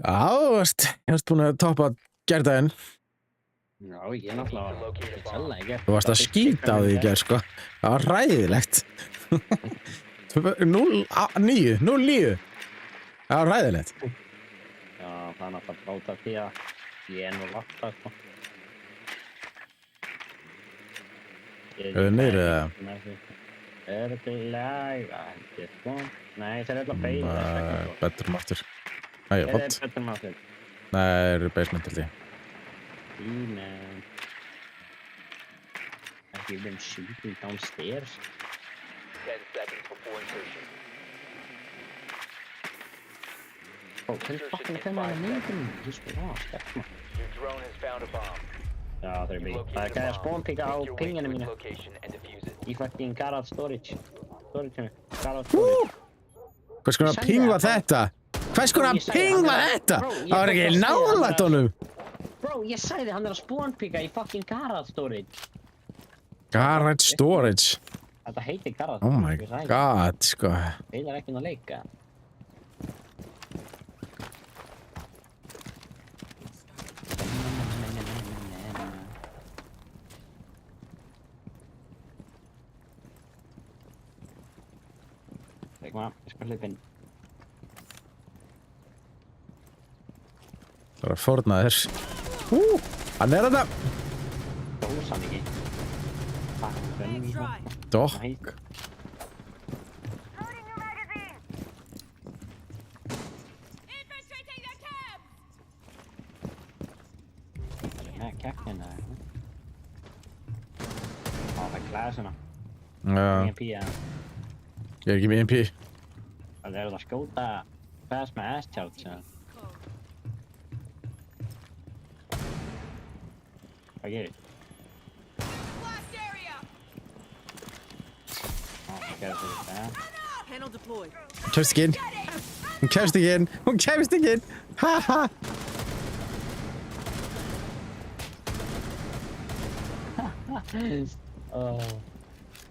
Já, ég varst búin að toppa gærdaginn. Já, ég er náttúrulega ekki selga í gerð. Þú varst að skýta á því í gær, sko. Það var ræðilegt. 0-9. Það var ræðilegt. Já, það er náttúrulega bráta því að ég er nú látt það, sko. Eru niður eða? Örglega, ekki, sko. Nei, það er alltaf beig. Betrum aftur. Æ, ég er fótt. Það er betur maður. Nei, það eru basement til því. Demon. I hear them shooting downstairs. 10 seconds before insertion. Oh, hvernig fucking er það með myndin? Ég spyr á, skemmt. Your drone has found a bomb. Já, það er You've mig. located Það er a gæði að bomb. spawnpika á Make your way pinginu to its mínu. location and defuse it. Í fucking garage storage. Storage-inu. Garage storage. Hvers konar Ég sagði ping það, var þetta? Hvers konar Ég sagði ping hann var er- þetta? Bro, ég Það var fór ekki að segja nálægt hann er- honum. Bro, ég sagði hann er að spawnpika í fucking garage storage. Garage storage. Þetta heitir garage Oh my storage. ég sagði. god, sko. Þeir er ekki að leika. Kom að, ég skal hlaupa inn. Það var að fórna þess. Hann er þetta. Dósa hann ekki. Let's try. Dokk. Hæ. Infiltrating the camp. Það er með keppnina. Það er glæsina. Já, EMP, ja. ég er ekki með MP. Það er að skjóta fast með ass-charge, ja. Hvað gerir? Blast area. gerði þetta. Panel deployed. Kemst ekki inn. Hún kemst ekki inn. Hún kemst ekki inn. Ha ha.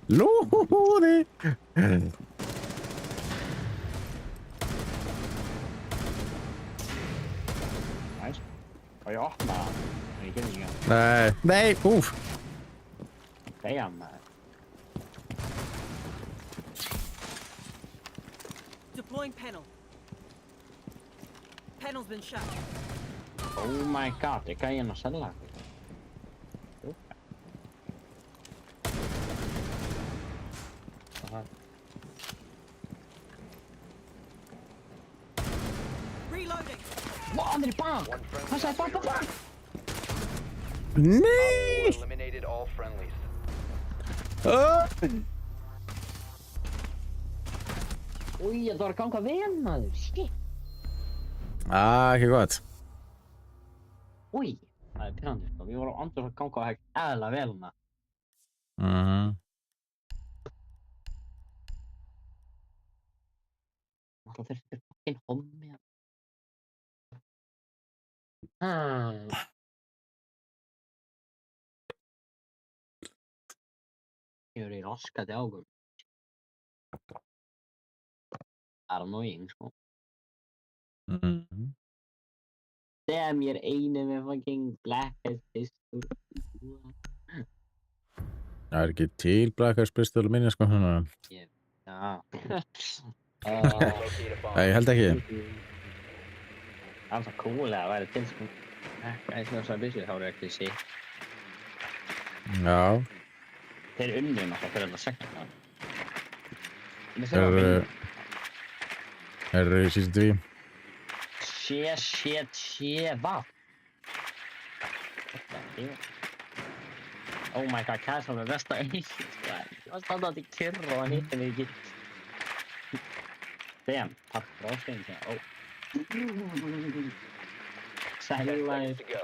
Lúði. Næs. Og ég opna það. En ég gerði ekki það. Nei. Nei. Úf. Damn, maður. Deploying panel. Panel's been shut. Oh my god, er gæinn að selja? Reloading. Hvað, hann er í bak? Hann sagði bak. Nei. Eliminated all friendlies. Új, þetta var að ganga vel, maður. Shit. Ekki gott. Új, það er pyrrandi, sko. Við vorum andur að ganga hægt eðla vel, maður. Það þurfti fucking hommi. Ég verið raskati águm. Það er annoying, sko. Damn, ég er eini með fucking Blackhead pistol. Það er ekki til Blackhead pistol minni sko. Já. Locate a bomb. Ég held ekki. Það er svo cool að það væri til, sko. Ekki svona svo busy, þá er ekki sér. Já. Þeir unnum alltaf fyrir þetta segna. Er season 3? Vad? Oh my god, Castle er besta eitt. Ég var standað í kyrr og hann hitti mig ekki. Damn, takk fyrir ástæðin. Oh. Seconds to go.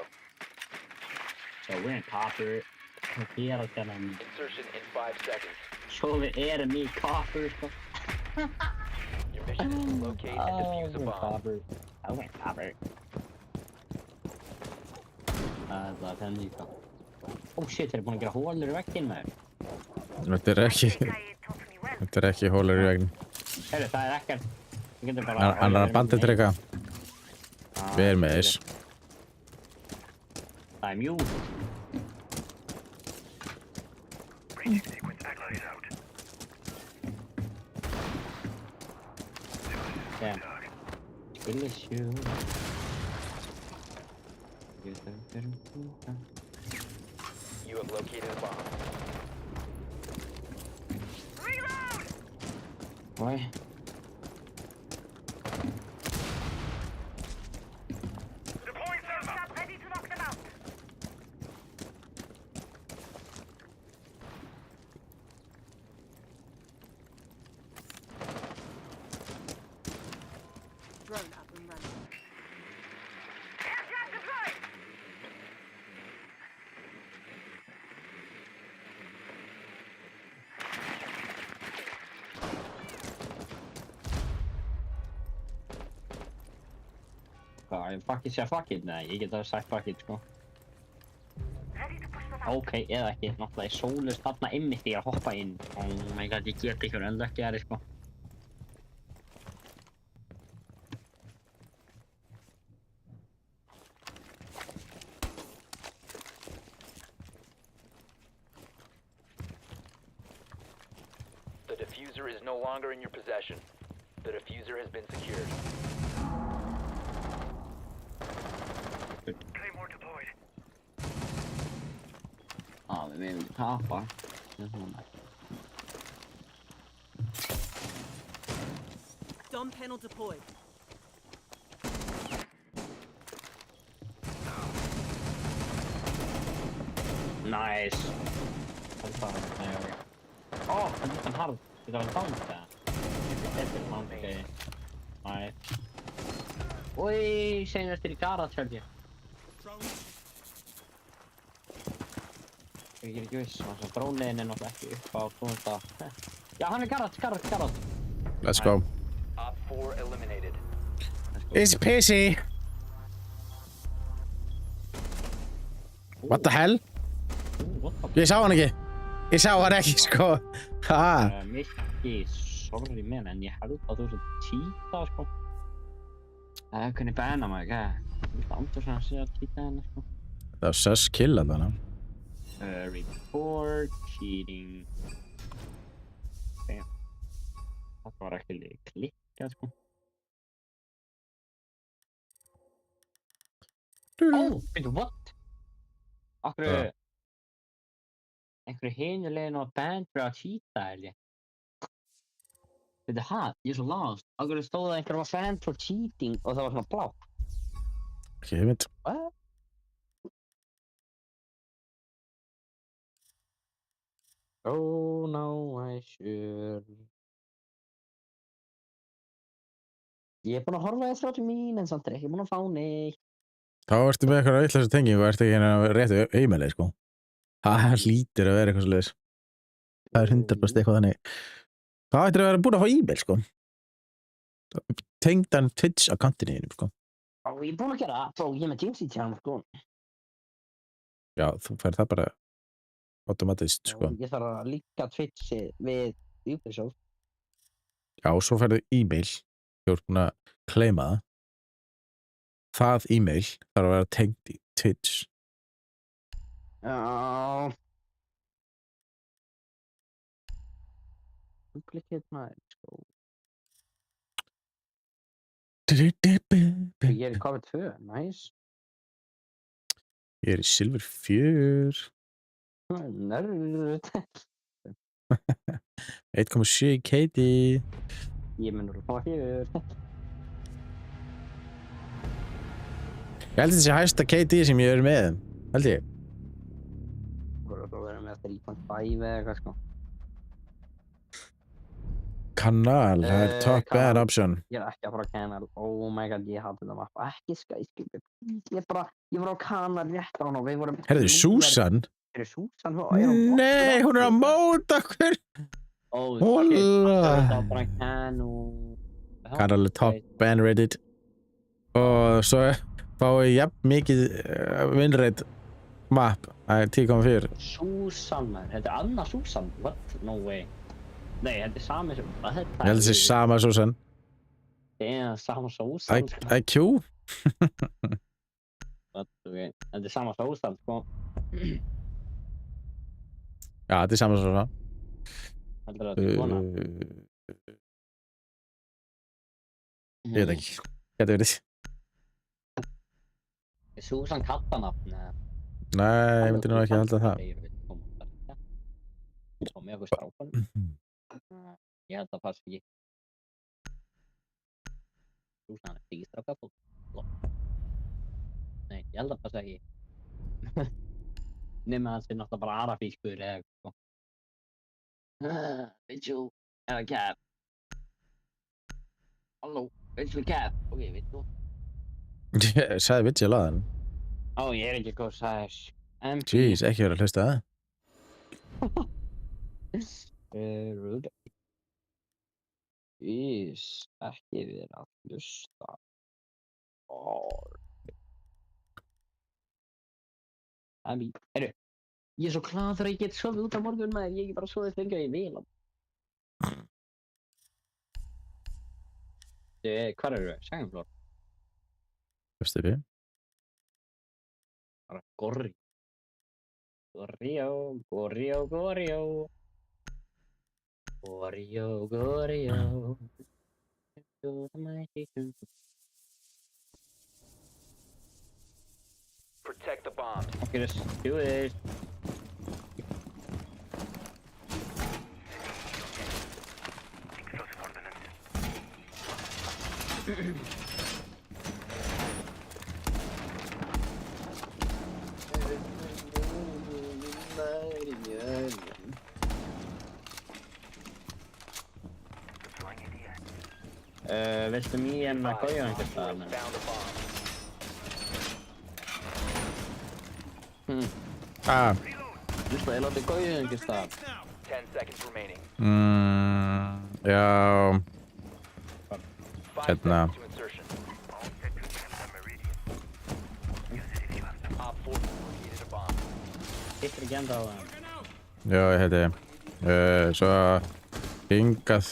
So we're in copper. Hér að þennan. Insertion in 5 seconds. Svo við erum í copper, sko. Your mission is to locate and defuse a bomb. Copper. Oh, we're in copper. Það var þennan líka. Oh shit, þeir eru búin að gera hólur í vegginn, maður. Þetta er ekki hólur í veginn. Heyrðu, það er ekkert. Við getum bara... Hann er að banditryka. Við erum með þess. Það er mjúkt. Damn. Skillisjú. You have located a bomb. Oj. Ready to knock them out. Drone up and running. Aircraft deployed. Hvað, ég fuck it? Nei, ég get alveg sagt fuck it, sko. Ready to push them out. Ok, eða ekki. Náttúrulega ég sólust þarna einmitt þegar ég er að hoppa inn. Oh my god, ég get ekki verið enda ekki aðri, sko. The diffuser is no longer in your possession. The diffuser has been secured. Claymore deployed. Já, við viljum tapa. Dom panel deployed. Nice. Það er það. Ó, hann harð. Þetta var bounce það. Þetta er bounce, ok. Nice. Oj, segjum eftir í garage held ég. Ég er ekki viss, þess að dróniðin er náttúrulega ekki upp á 200. Já, hann er Garrett. Let's go. Op 4 eliminated. It's pissy. What the hell? What the Ég sá hann ekki. Ég sá hann ekki, sko. Ha. Mikki, sorry man, en ég held að þú svo cheata, sko. Hvernig banna maður, ekki? Þú veist andur svona að segja cheata henni, sko. Það var sus kill að hana. Report, cheating. Ok. Það var ekki klikkað, sko. Veitu, what? Akkur... Einhverju hinulegin og band fyrir að cheata, held ég. Veitu, ég er svo lost. Akkur stóð að einhverju var band for cheating og það var svona blátt. Ekki hugmynd. What? Oh no, I should. Ég er búinn að horfa í 30 mín en samt er ekki búinn að fá neitt. Þá ertu með eitthvað vittlausa tengingu og ertu ekki hérna réttu e-maili, sko. Það hlýtur að vera eitthvað svoleiðis. Það er 100% eitthvað þannig. Það ættir að vera búin að fá e-mail, sko. Tengdan Twitch-akkantinu þínum, sko. Já, ég er búinn að gera það, svo ég er með Teams-channel, sko. Já, þú fær það bara automatist, sko. Ég þarf að líka Twitch við Ubisoft. Já, svo færðu e-mail. Þú ert búin að claima það. Það e-mail þarf að vera tengt í Twitch. Já. Duplicate maður, sko. Ég er í KV2, nice. Ég er í Silver 4. Nörd. 1,7 KD. Ég mun að fá hér. Ég held að þetta sé hæsta KD sem ég er með. Held ég. Þú voru að vera með 3.5 eða eitthvað, sko. Kanal, það er top kanal. bad option. Ég er ekki að fara á kanal. Oh my god, ég hati þetta mapp. Ekki skæskip. Ég var á kanal rétt á hann og við vorum... Herðu, Susan? Er Susan? Nei, hún er að móta okkur. Oh Hola. shit. Það var bara kanal. Kanal er top ban rated. Og svo fáið jafn mikið winrate map. Það er 10,4. Susan, man. Þetta er Anna Susan. What? No way. Nei, þetta er sami sem... Ég held að þetta sé sama Susan. Það er sama Susan. IQ? Þetta er sama Susan, sko. Já, þetta er sama Susan. Heldur það er kona? Ég veit ekki. Gæti verið. Er Susan kattanafn? Nei, ég myndi nú ekki halda það. Svo með okkur strákan. Ég held að það passi ekki. Susan er frístrákafól. Nei, ég held að það passi ekki. Nefnir hans er náttúrulega bara arafískur eða eitthvað. Vigil, eða Cap. Halló, Vigil Cap. Ok, Vigil. Ég sagði Vigil á þann. Ó, ég er ekki góð sæðis. Jeez, ekki verið að hlusta það. Rude. Jeez, ekki verið að hlusta. Heyrðu, ég er svo glaður að ég get sofið út á morgun maður, ég get bara sofið þegar ég vil. Hvar eru þau? Second floor? Fyrst uppi. Bara Gorri. Gorrió. Gorrió. Protect the bombs. Okay, let's do it. Viltu mig en að gója einhvers staðar með? Found a bomb. Ah, Hlusta, ég láti gauðið ekki stað. 10 seconds remaining. Já, 5 Hérna. seconds to insertion. Op 4 located a bomb. Hittir ekki enda á það. já, ég heiti. Svo hingað.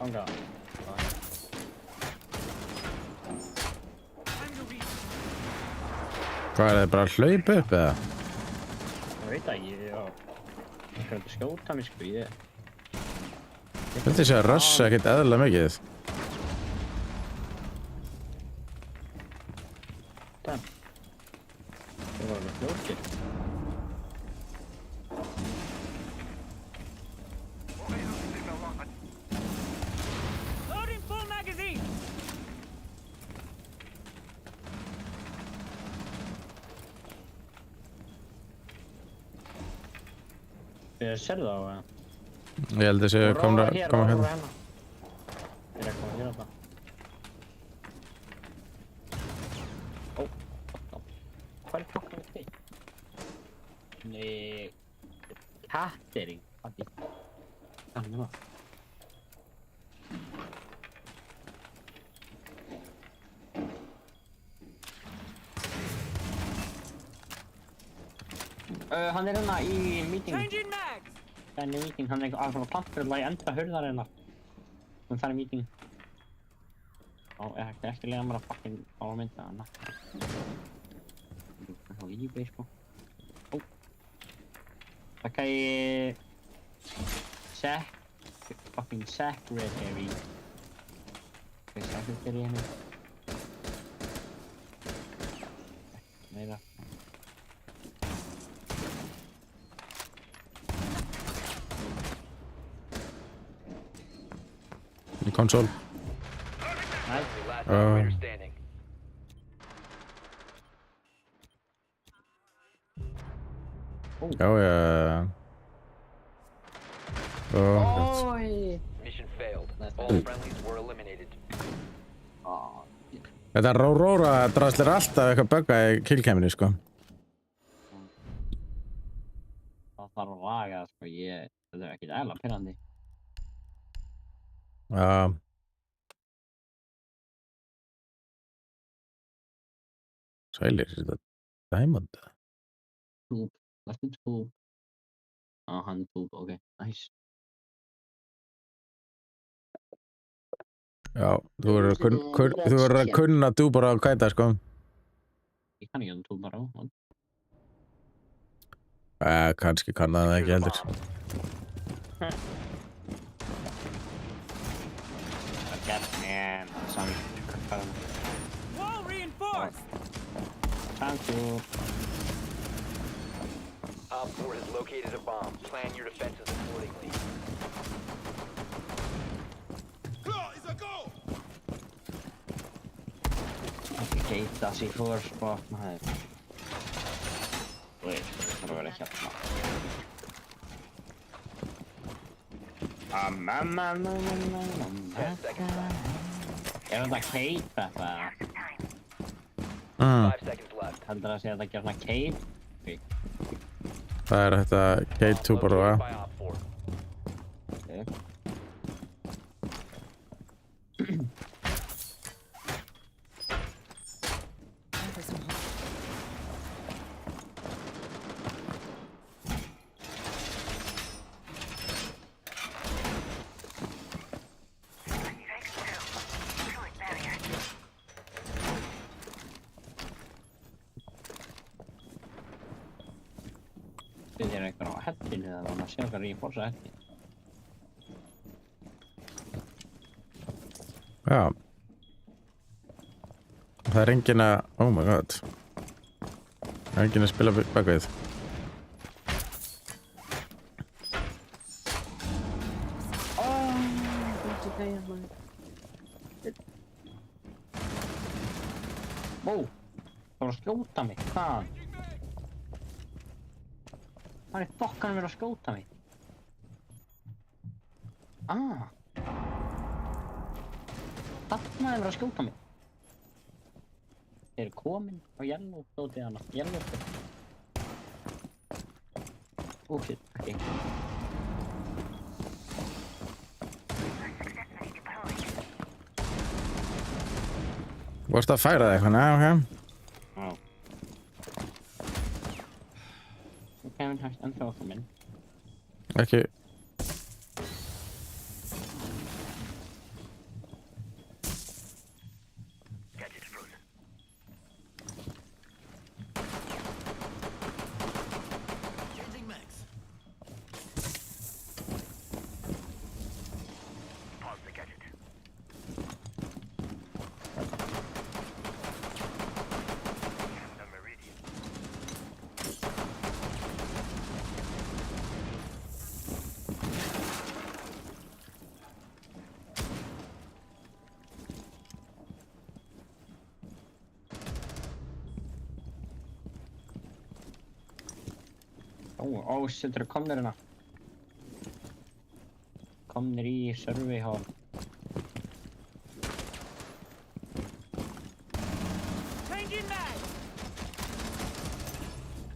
Þangað. Hvað er það, bara að hlaupa upp eða? Ég veit það ekki, já. Það er að skjóta mig, sko, ég... Þetta sé að rössa ekkert eðlilega mikið. Það var alveg fljókir. Loading full magazine! Sérðu það á það? Ég held að sé að koma hérna. Ég er að koma hér á það. Ó, hvað er klokkan þig? Nei... Kattering, Patti. Þannig það. Hann er hérna í meeting. Changing mags! Hann er í meeting, hann er að svona plantfjörla í enda hurðar hérna. Hann þarf í meeting. Ó, ég hætti ekki lega mér að fucking fá að mynda hana. Það er á eBay, sko. Ó. Það kann ég... Fucking secretary. Hvað er secretary hérna? Meira. Í konsól. Nei. The last operator standing. Já, já. Oi! Mission failed. All friendlies were eliminated. Þetta Róra draslir alltaf eitthvað bugga í killcaminu, sko. Það þarf að laga það, sko. Þetta er ekkert eðla pirrandi. Já. Sælir, er þetta Diamond? Tube. Let's do tube. Hann tube, ok. Nice. Já, þú verður að kunna dúbar á kæta, sko. Ég kann ekki að tube bara á. Kannski kann það ekki heldur. Get man. Wall reinforced! Thank you. Op 4 has located a bomb. Plan your defenses accordingly. Ekki geita sig för, sko. Maður. Þú veist, það þarf að vera hérna. Er þetta cape þetta? 5 seconds left. Heldur að segja að þetta gera svona cape? Það er þetta Kate Tuber og By Op 4. Ok. Við erum eitthvað á hellinu eða maður sé okkar í forsa helli. Já. Það er enginn að... Oh my god. Það er enginn að spila bakvið. Ó, það var að skjóta mig. Hvað? Hvað er fokkanum verið að skjóta mig? Þarna er verið að skjóta mig. Þeir eru komin á yellow stótið hana. Yellow stótið. Oh shit, okay. Varstu að færa það eitthvað? Nei, ok. Já. Ok, hann hægt ennþá að koma inn. Ekki. Ó, shit, þeir eru komnir hérna. Komnir í survey hall.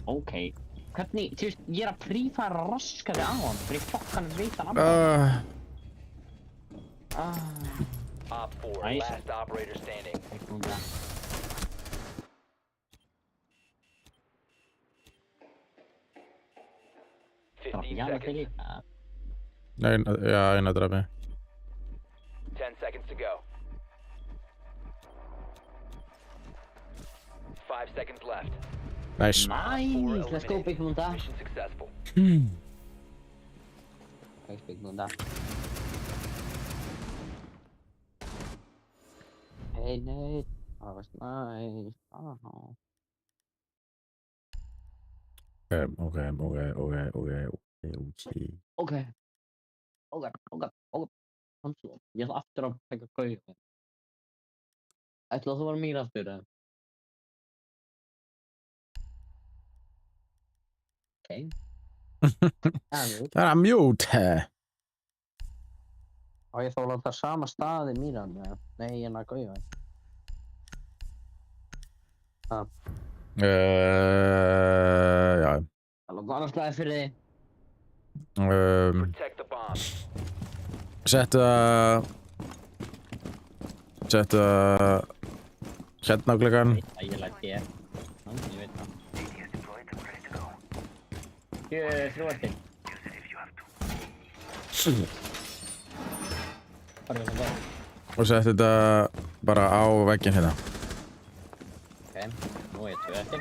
Ok, hvernig, þú veist, ég er að prífæra raskaði á hann, fyrir fokkan veit hann Op 4, Nice. last operator standing. Já, það til í. Nei, já, eina drapi. 10 seconds to go. 5 seconds left. Nice. Nice, let's go Big Munda. Mission successful. Thanks Big Munda. Hey Nate, that was nice. Oh. Ok. Hansson, ég ætla aftur að taka gauð. Ætlaðu þú að vera mér aftur, eða? Ok. Það er að mute. Á ég þá að láta sama staði Míran, eða? Nei, ég er að gauða. Já. Það láta annars staði fyrir þig. Protect the bomb. Settu það hérna á gluggann. Ég læt ég. Ég veit það. 3 eftir. Farðu það. Og settu þetta bara á vegginn hérna. Ok, nú er 2 eftir.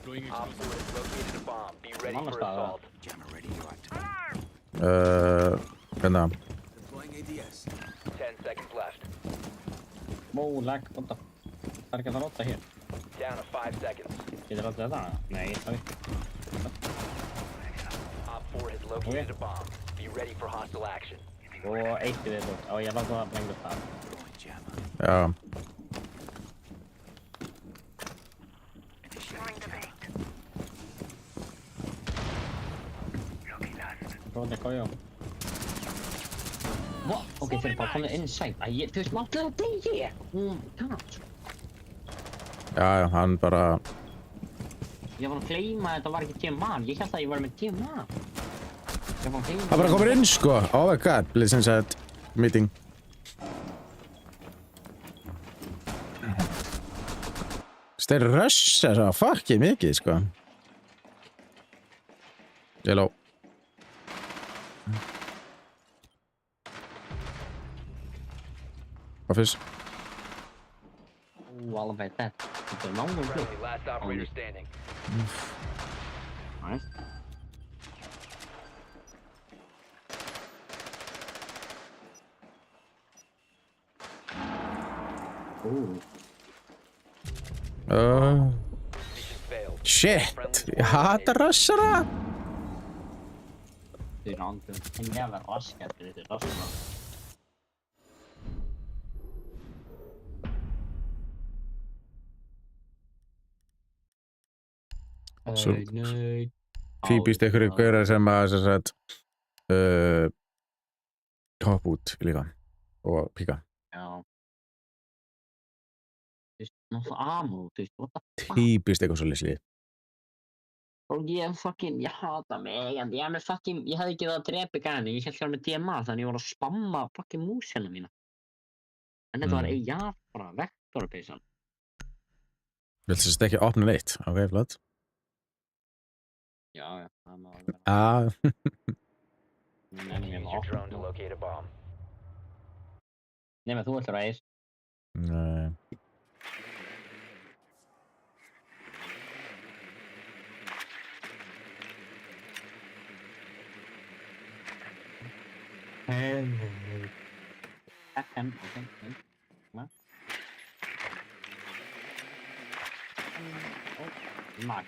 Op 4 has located a bomb. Be ready Annars for staðar. assault. Jammer ready to activate. Hérna. Deploying ADS. 10 seconds left. Lag, what the? Það er ekki að fara óta hér. Down to 5 seconds. Getur alltaf þetta? Nei, það ekki. Op 4 has located a bomb. Be ready for hostile action. Og 1 í viðbót. Á, ég láta það lengur það. Deploying jammer. Já. Prófandi að gauja. What? Ok, þeir eru bara komið inside. Æ, þú veist, máttu það degi? Oh my god. Já, hann bara... Ég var að gleyma að þetta var ekki TMA. Ég held að ég var með TMA. Ég var að gleyma... Það bara komur inn, sko. Oh my god, please inside meeting. Þeir rusha svo fucking mikið, sko. Hello. Office. Alveg þetta. Þetta er náttúrulega flott. Friendly, last operator standing. Nice. Mission failed. Shit. Ég hata rushara. Þeir eru andum. En ég var raskat fyrir þetta raskat. Svo- Nei. Típist einhverju gaurar sem að hoppa út líka og píka. Já. Náttúrulega ammo, þú veist, what the fuck? Típist eitthvað svo lýslið. Og ég hata mig, en ég hefði ekki það að drepa gæðinu, ég held með DMA, þannig ég var að spamma fucking músina mína. En þetta var bara vektorpeysan. Viltu sérst ekki opna neitt? Ok, flott. Já, það má alveg vera. Use your drone to locate a bomb. Nei, þú ætlar að eis. Nei.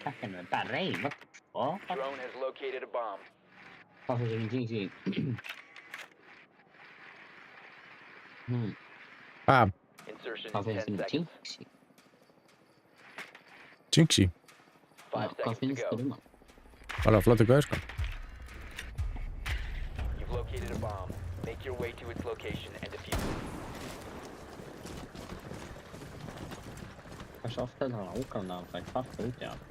Kekken er bara reyn, what the fuck? Drone has located a bomb. Hvað fyrir sem Jinxi? Insertion Hvað in fyrir 10 sem seconds. Jinxi? Jinxi. 5 Hvað seconds to finnst go. þér það? Bara flottu gauð, sko. You've located a bomb. Make your way to its location and defuse it. Hversu oft heldur hann ákvæmlega að það kvarta út í hann?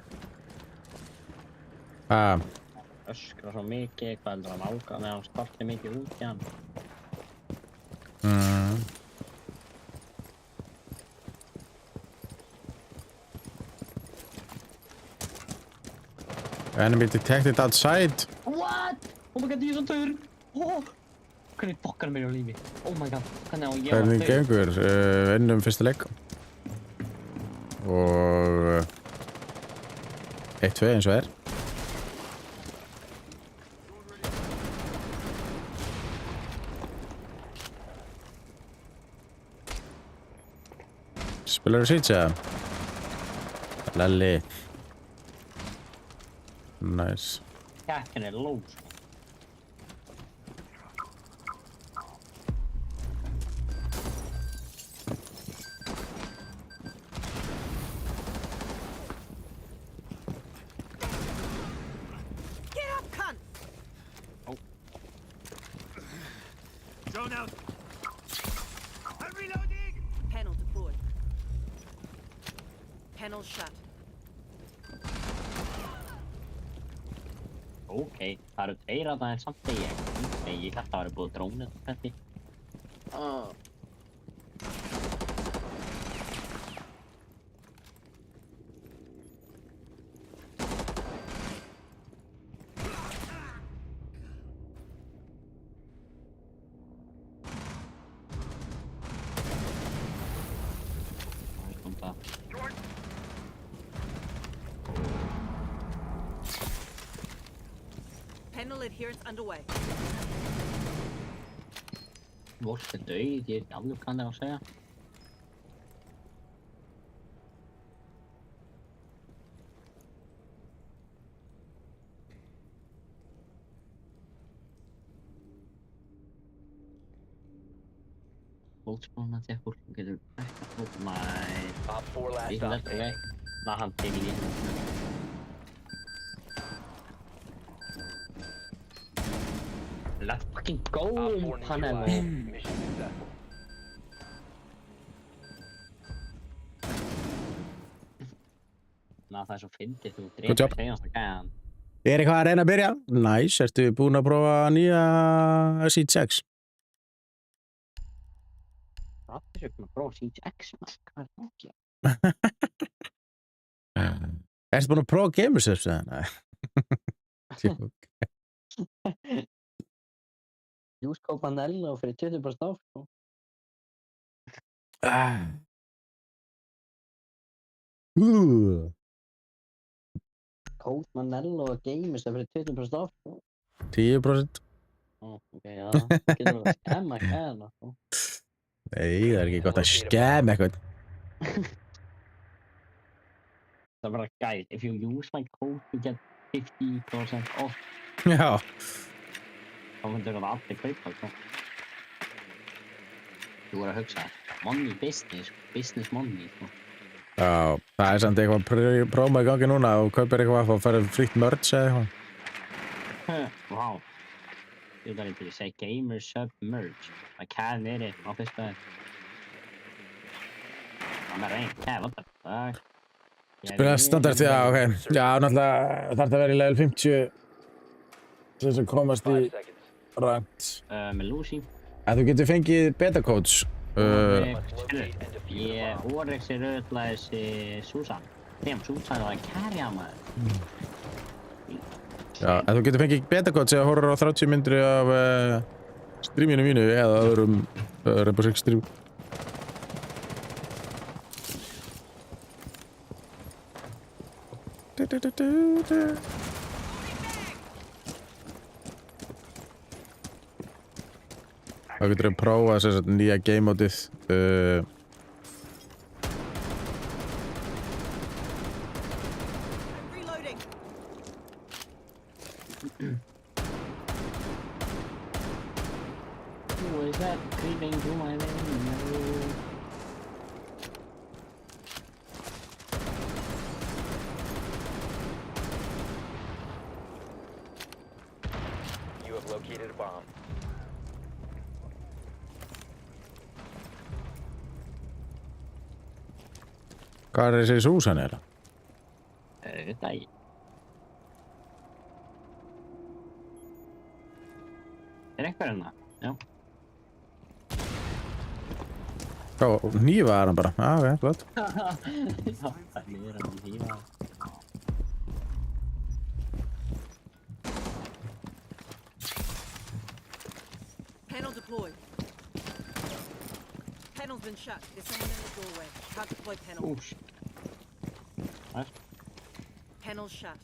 Öskra svo mikið, hvað heldur hann ákvæmlega að hann kvarta mikið út í hann? Enemy detected outside. What? Oh my god, ég er svo taur! Hvernig fokkar mér á lífi? Oh my god, hvernig á ég að Hvernig gengur? Vinnum fyrsta leik. Og 1-2 eins og er. Spilar þú Siege eða? Lalli. Nice. Kekken er low, sko. Get up, cunt! Drone out. I'm reloading. Panel deployed. Panel shut. Ok, það eru tveir að það en samt að ég. Nei, ég held að það væri búið drónið þetta. Panel adherence underway. Vorst er döið, ég ekki alveg hvað það er að segja. Fólkspána tekur, þú getur ekki fólk, næ. Op 4 last Ég stop held ekki. standing. Ná, hann til í. Let's fucking go, Op 4 panel. neutralized. Mission successful. Ná, það er svo fyndið, þú Good job. dreipir segjast að gæðan. Er eitthvað að reyna að byrja? Nice. Ertu búin að prófa nýja Siege 6? Það er svo ekki að prófa Siege X, maður. Hvað er það ekki? Ertu búin að prófa Gamerships eða? Nei. Tjók. Júskó Panello fyrir 20% áf, sko. Kóð Manello og Gamers fyrir 20% áf, sko. 10%. Ó, ok, já, það getur verið að skemma gæðana, sko. Nei, það er ekki gott að skemma eitthvað. Það er bara, guys, if you use my code you get 50% off. Já. Þá myndir það allir kaupa, sko. Þú voru að hugsa, money business, business money, sko. Já, það er samt eitthvað próma í gangi núna og kaupir eitthvað að fara fritt merch eða eitthvað. Vá. Þú þarf ekki að segja gamer sub merge. Það kann verið á fyrsta. I'm at range. Yeah, what the fuck? Spila standard, já, ok. Já, náttúrulega þarf það að vera í level 50 til þess að komast í 5 seconds. ranked. Með Lucy. En þú getur fengið beta codes. Must locate and defuse the Ég bomb. Oryxi röðlaði Susan. Þeim Susan var að carrya maður. Já, en þú getur fengið beta codes eða horfður á 30 myndir af streaminu mínu eða öðrum Rainbow Six stream. Þá getur við prófa þess að nýja game modið Reloading. Who is that creeping through my window? You have located a bomb. Hvað er þessi Susan eða? Þetta ekki. Er einhver hérna? Já. Hvað, hnífaði hann bara? Já, ok, flott. Það er hann hífa. Panel deployed. Panel's been shut. There's someone in the doorway. Can't deploy panel. Shit. What? Panel's shut.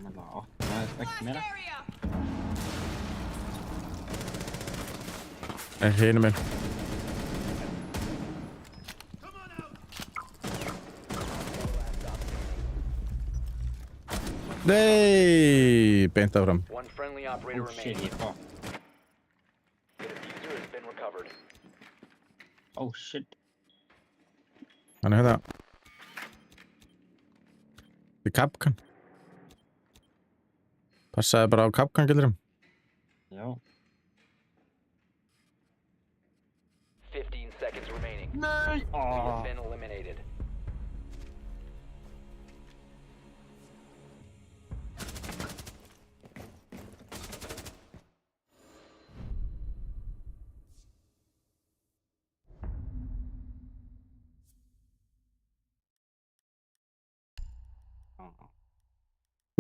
Það er ekki meira. En hinum minn. Nei, beint áfram. One friendly operator Oh shit, remaining. ég fá. The diffuser has been recovered. Oh shit. Hann er hérna. Í Kapkan. Passaði bara á Kapkan, gildurum. Já. 15 seconds remaining. Nei! You have been eliminated.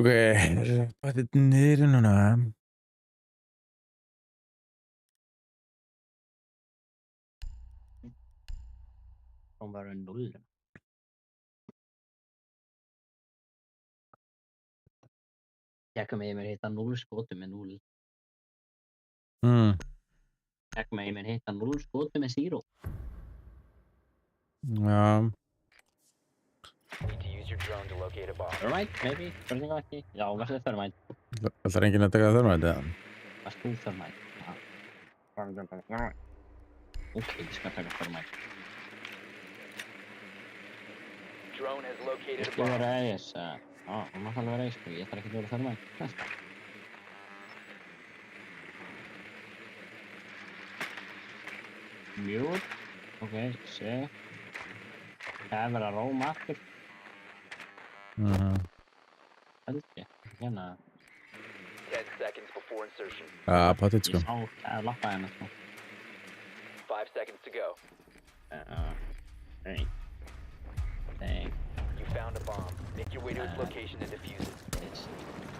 Ok, hvað er niður núna? Kom bara 0. Tjekka mig mér hitta 0 skotum með 0. Tjekka mig mér hitta 0 skotum með 0. Já. Need to use your drone to locate a bomb. Thermite, maybe? Spurninga ekki? Já, verður það thermite. Það er enginn að taka þörmætt, eða? Varst þú thermite? Já. Ok, ég skal taka thermite. Drone has located a Ég skal bomb. vera eis. Já, hún mátt alveg vera eis, sko. Ég þarf ekki að vera thermite. Mute. Ok, sé. Það er verið að róma aftur. Held ég. Hérna. 10 seconds before insertion. Já, potið, Ég sko. sá það lappa hérna, sko. 5 seconds to go. Hey. Thank You found a bomb. Make your way to its location and defuse it. this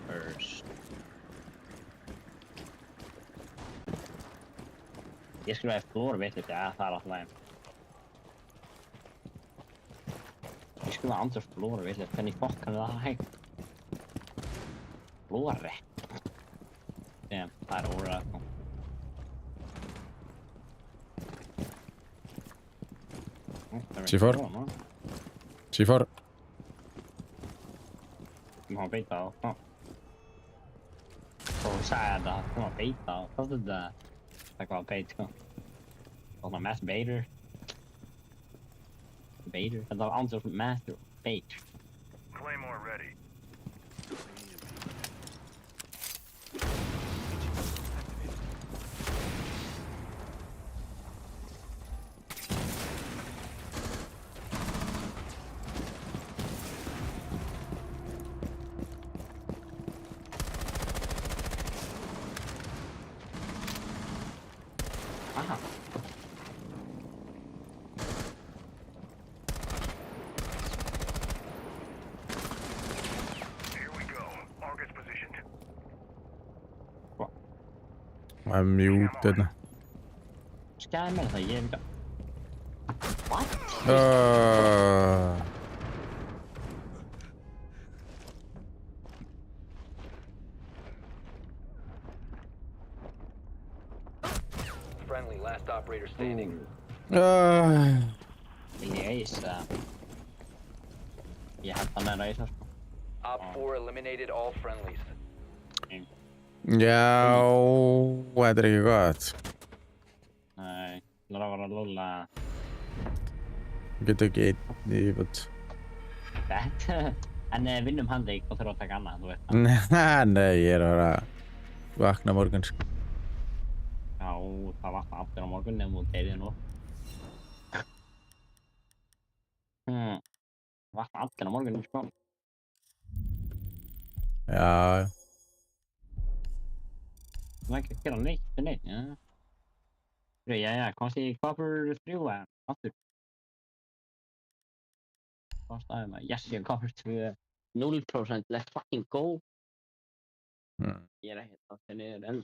first. Ég skrifaði flór, veit þetta, það er alltaf lægum. Ég skrifaði andra flór, veit þetta, hvernig fokk hann það hægt. Flóri. Damn, það er óræða, sko. C4. C4. Mä oon peittaa. No. På säädä. Mä oon peittaa. Vad är det där? Tack vare peittaa. Vad är mass baiter? Baiter? Det var ansvar för master bait. Claymore ready. Aha. Here we go. Target's positioned. I'm muted. Ska jag med sig jävla... What? Friendly, last operator standing. Vill ni resa? Jag hattar med racer. Op 4 eliminated all friendlies. Já, þetta ekki gott. Nej, lulla. Getur ekki einn í viðbót. Det. En vinnum handleik og þurfa að taka annað, þú veist það. Nei, ég að fara að vakna morgun, sko. Já, það vakna aftur á morgun nefnum þú deyðið nú. Vakna allir á morgun, sko. Já. Það er ekki að gera neitt, já. Já, komst í Copper 3 aftur. Hvað staðið maður? Yes, ég er Copper 2. 0% let's fucking go. Ég er ekki aftur niður enn.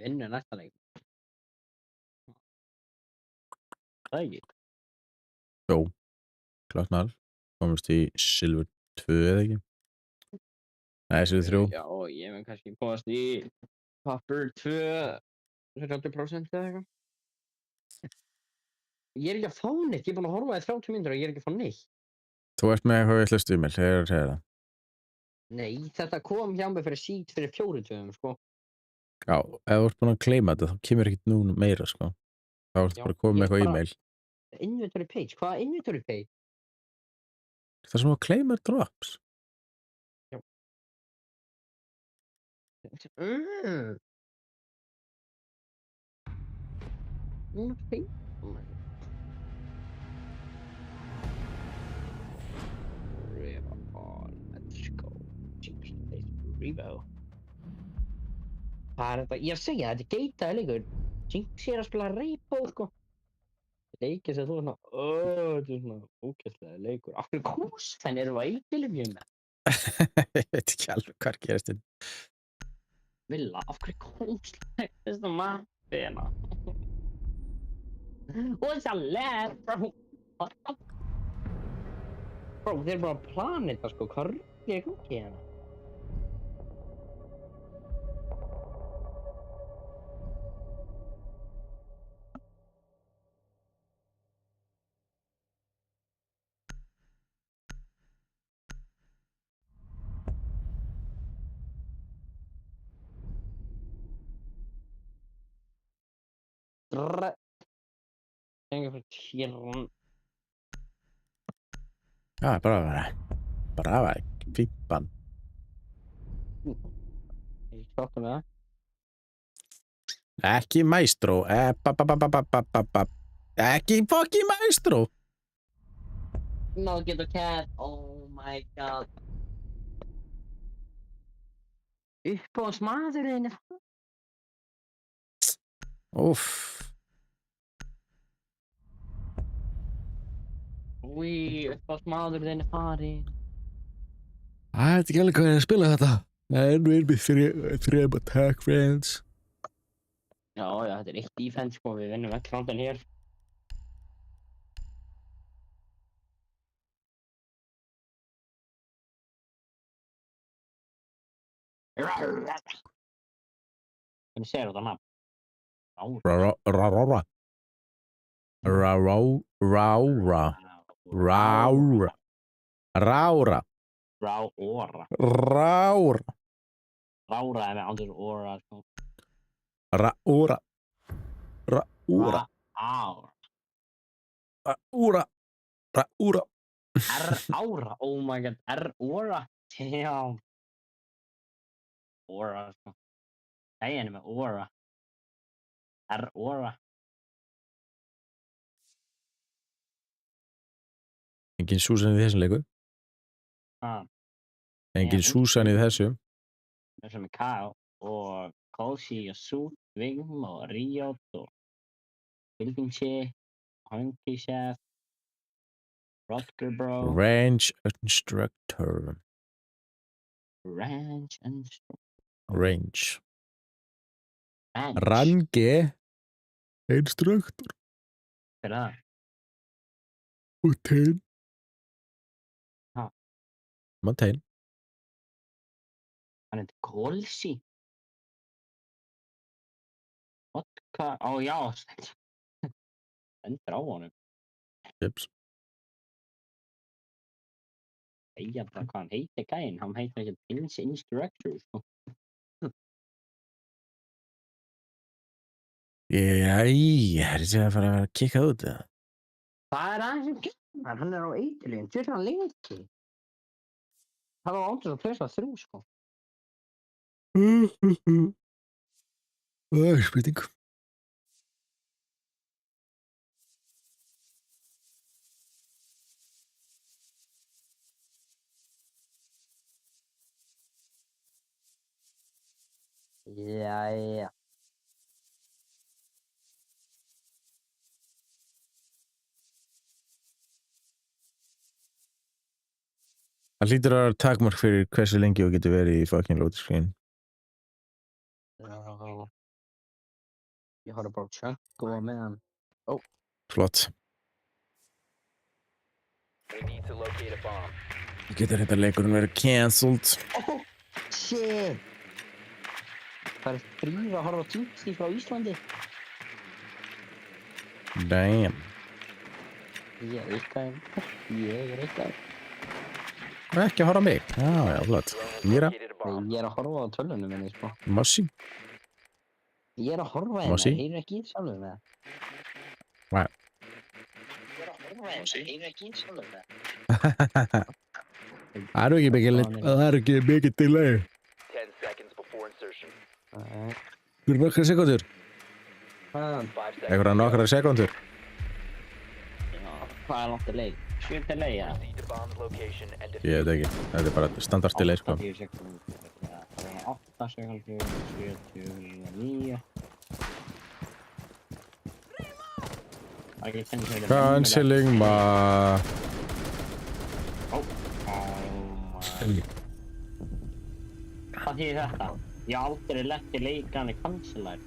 Vinnu næsta leik. Það ekki? Jó. Klart mál. Komumst í Silver 2 eða ekki? Nei, Silver 3. Já, ég mun kannski komast í Copper 2 30% eða eitthvað. Ég er ekki að fá neitt, ég er búinn að horfa í 30 mínútur og ég er ekki að fá neitt. Þú ert með eitthvað vitlaust e-mail, segir það. Nei, þetta kom hjá mig fyrir sítt fyrir 4 dögum, sko. Já, ef þú ert búinn að claima þetta, þá kemur ekkert nú meira, sko. Þá ertu bara komið með eitthvað e-mail. Inventory page, hvaða inventory page? Það sem að claima drops. Já. Okay. Let's go. Revo. Það þetta, ég segja þetta er geitaði leikur. Jinx er að spila Repo, sko. Leikir sem þú er svona, þetta er svona ógeðslega leikur. Af hverju kúsfenn eru að eilbílum ég með? Ég veit ekki alveg hvað gerist þetta. Villa, af hverju kúsfenn? Þetta er svona mappina. What's a lad, bro? Bro, þeir eru bara að plana þetta, sko. Hvað er í gangi hérna? Tengo för tjärn. Já, bara fípan. Ég klokka með það. Ekki maestro. Ekki fucking maestro. No, get a cat. Oh my god. Uppáhaldsmaðurinn. Úff. Úi, uppáhaldsmaðurinn farinn. Það er ekki alveg hvað ég að spila þetta. En við erum við þrejum attack friends. Já, þetta er eitt defense, sko. Við vinnum ekki framdann hér. Hvernig segir þetta nafn? Rára. Rára. Rára. Rára. Rára. Ráora. Rára. Rára er með ándur óra, sko. Rára. Rára. Rára. Rára. Rára. R-ára, oh my god, R-óra. Damn. Óra, sko. Gæin er með óra. R-óra. Engin Susan í þessum leiku. Engin Nei, Susan í þessu. Þessum er Kyle og Kelsey og Sue, Vigm og Riot og Building Chick, Hunky Chef, Rutger Bro, Range Instructor. Ranch and Range. Ranch. Range Instructor. Hver er það? Mountain. Ha. Mountain. Hann heitir Kelsey. Vodka, ó já, stendur á honum. Jeps. Segja bara hvað hann heitir gæinn, hann heitir ekki Pins Instructor, sko. Jæja, er þetta að fara að kikka út það? Það er aðeins sem kemur, hann er á eitilíðin, þetta er hann lengi. Það var ándur að plösa 3, sko. Það er spurning. Jæja. Það hlýtur að vera takmark fyrir hversu lengi þú getur verið í fucking loading screen. Já. Ég horfði bara á Chuck og meðan. Flott. We need to locate a bomb. Þú getur þetta leikurinn verið cancelled. Oh, shit. Það er fríð að horfa á tímstíð frá Íslandi. Damn. Ég er eitthvað. Ekki að horfa á mig. Já, flott. Mýra. Located a bomb. Nei, ég er að horfa á tölvunum minni, sko. Mossi. Ég er að horfa Mossi? hérna, heyrir ekki í sjálfum með það. Hvað? Ég er að horfa hérna, heyrir ekki í sjálfum með Það er ekki mikið delay. 10 seconds before insertion. það. Fyrir nokkra sekundur. 5 seconds. Einhverja nokkra sekundur. Hvað er langt að leið? 7 til leið, já. Proceed to bomb's location and Ég veit ekki. Þetta er bara standard delay, sko. 80 sekúndur. Það er 8 sekundur, 79. Það er ekki tenni sem Cancelling ma. Hvað þýðir þetta? Ég á aldrei lent í leikanni cancelar.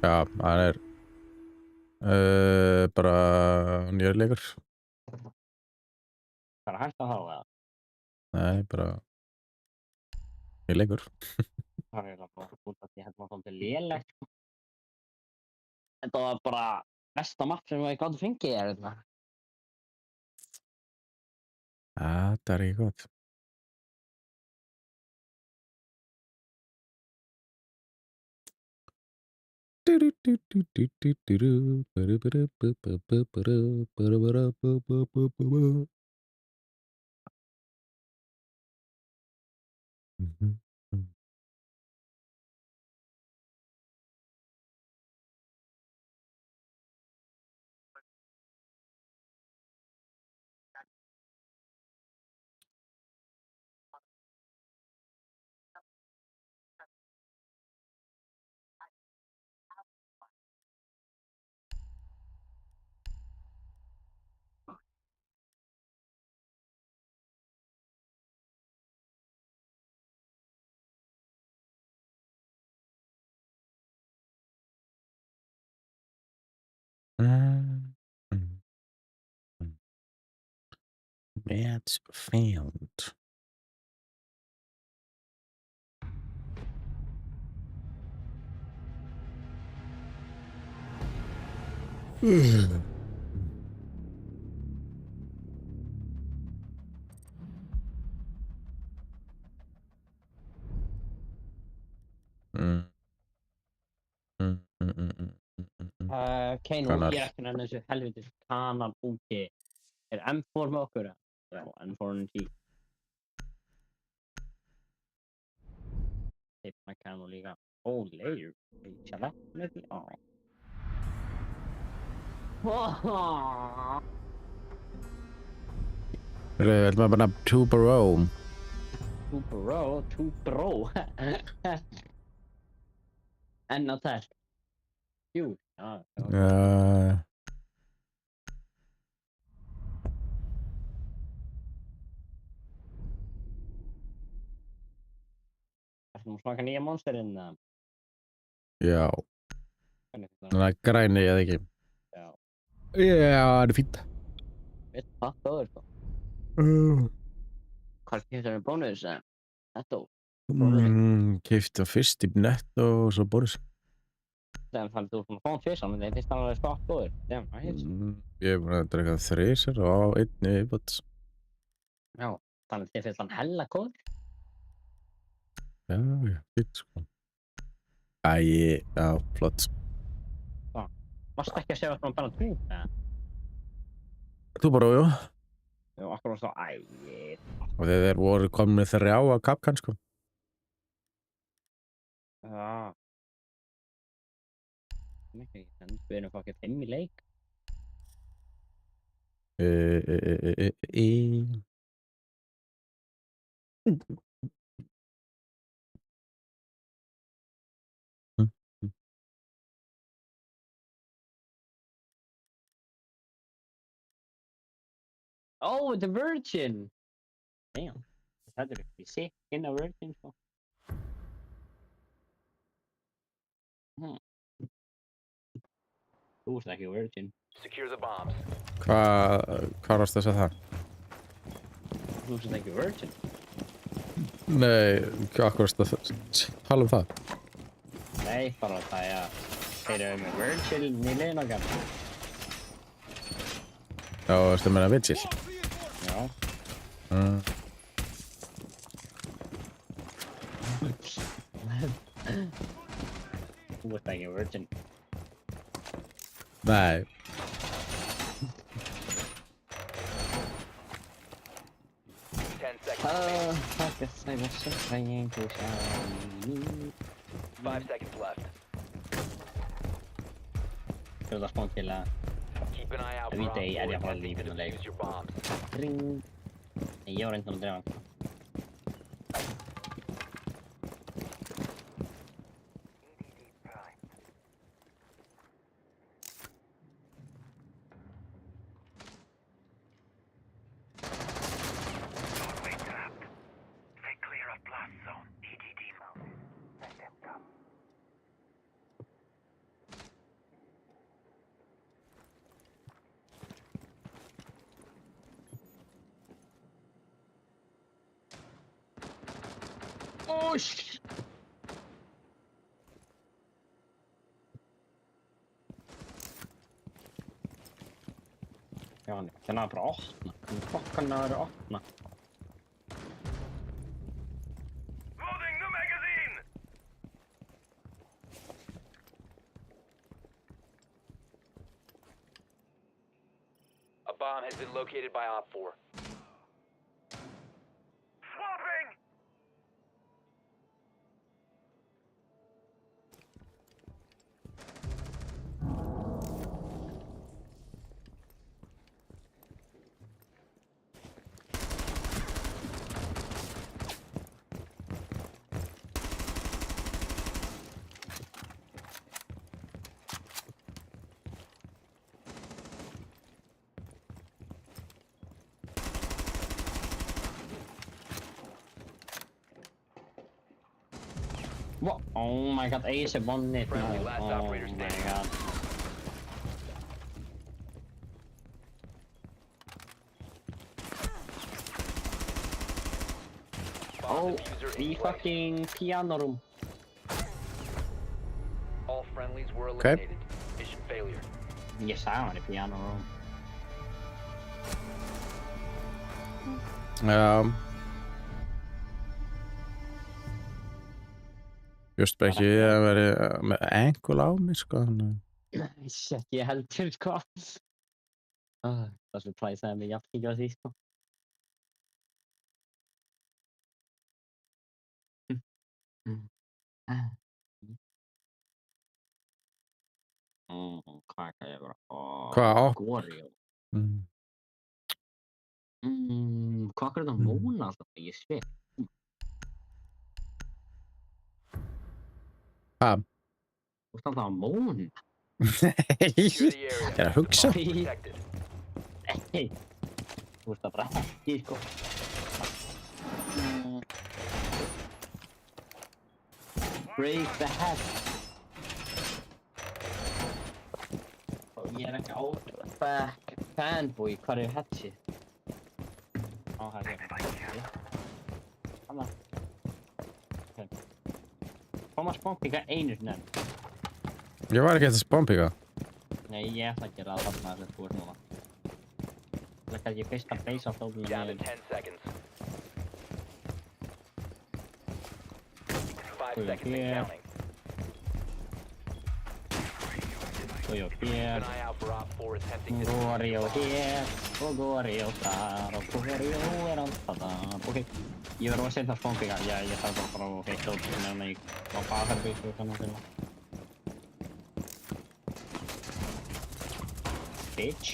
Já, það er bara nýjar leikur. Það er hægt að hafa það. Nei, bara nýjar leikur. Það er eiginlega bara út af því að þetta var svolítið lélegt, sko. Þetta var bara besta mapp sem við gátum fengið hérna. Það er ekki gott. Match found. Kane, Kanar. ég er ekki nefnir þessu helvitis kanar úti. Er M4 með okkur? Já, M4 Þeirna kannu líka. Layer. Definitely on. Við ætlum að bara to bro. Two bro. Enn á test. Jú, já. Ertu að smaka nýja monsterinn? Já. Hvernig finnst Þannig að græni eða ekki. Já. Já, það er fínt. Veit það góður sko. Hvað kemur það með bónus? Netto. Keypti á fyrst í Netto og svo Boris. Þegar þannig þú ert búinn að fá hann tvisvar, en þeir finnst hann alveg skott góður. Damn, nice. Ég er búin að drekka 3 og á einni viðbót. Já, þannig þið finnst hann hella góður. Já, fínt sko. Já, flott. Varstu ekki að segja að það var bara tú? Þú bara, jú. Já, akkur varst þá, Og þeir voru komin með 3 á Kapkan sko. Já. Mikið ekki sens, við erum fokkið 5 í leik. Oh, the Virgin! Damn. Það ekki sick inn á Virgin sko. Þú veist ekki Virgin. Secure the bombs. Hvað varst að segja það? Þú veist ekki Virgin. Nei, hvað varst að tala það? Nei, bara það þeir eru með Virgin í liðin okkar. Já, varstu að meina Vigil? Já. Þú veist ekki Virgin. Nei. Fuck this, I was just playing to shine. 5 seconds left. Þú veist að spána til að Keep an eye out for Every day, Op 4 I have attempting to one leave in the defuse your bombs. ring. Nei, ég var reyndan að drefa hann. Doorway trapped. Stay clear of blast zone. EDD mode. Let them come. Oh shit! Já, hann er bara að opna. Hann fokkan að vera að opna. Loading new magazine! A bomb has been located by Op 4. Swapping! What? Oh my god, Ace won it. Friendly, No. last Oh operator my standing. god. Bomb Oh, diffuser the in place. fucking piano room. All friendlies were Okay. eliminated. Mission failure. Ég sagði hann í piano room. Já. Just ekki að vera með ankle á mig, sko. Shit, ég heldur, sko. Það surpriseaði mig jafn ekki á því, sko. Kaka ég bara. Hvað? Goreo. Mm. Hvað er þetta móna alltaf? Ég sveit. Hvað? Þú ert alltaf að móna. Nei, Secure the ég area. er að hugsa. Protected. Nei. Þú ert að bara ekki, sko. Break the head. Ég er ekki á back fanboy, hvað er headshit? Á, það er Hanna. Ok. Koma spónpíka einu sinni enn. Ég var ekki eftir spompíka. Nei, ég ætla að gera það þarna sem þú ert núna. Það er kannski fyrsta base á flóðinu. Down to 10 seconds. 5 seconds and counting. Goreo Keep hér, an eye out for Op 4 attempting to Goreo hér, og Goreo þar, og Goreo alltaf þar. Ok, ég verður að setja spónpíka. Ég þarf bara að fara og heitt út meðan ég á baðherbygg og þannig fyrir. Bitch.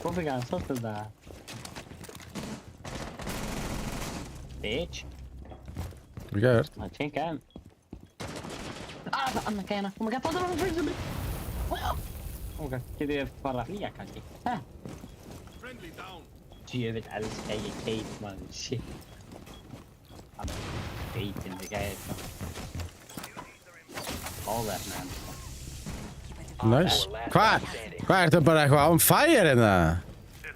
Spónpíka, stóttu það. Bitch. Hvað gert? Það er tjenka. Það er annað gæna. Oh my god, það var fyrir mig. Ok, getur ég bara að flýja kannski? Djöfitt elska ég Kate, maður. Shit. Hann er feitinn við gæði, sko. All that, man. Nice. Hvað? Hvað ertu bara eitthvað on fire hérna?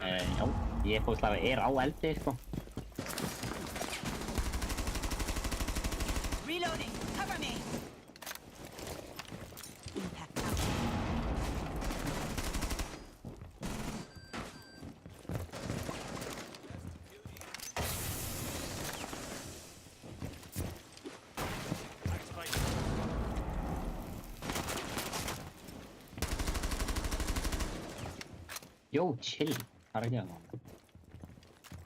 Já, ég búinlega er á eldi, sko. Reloading. Cover me. Impact out. Jó, chill. Hvað er að gera það?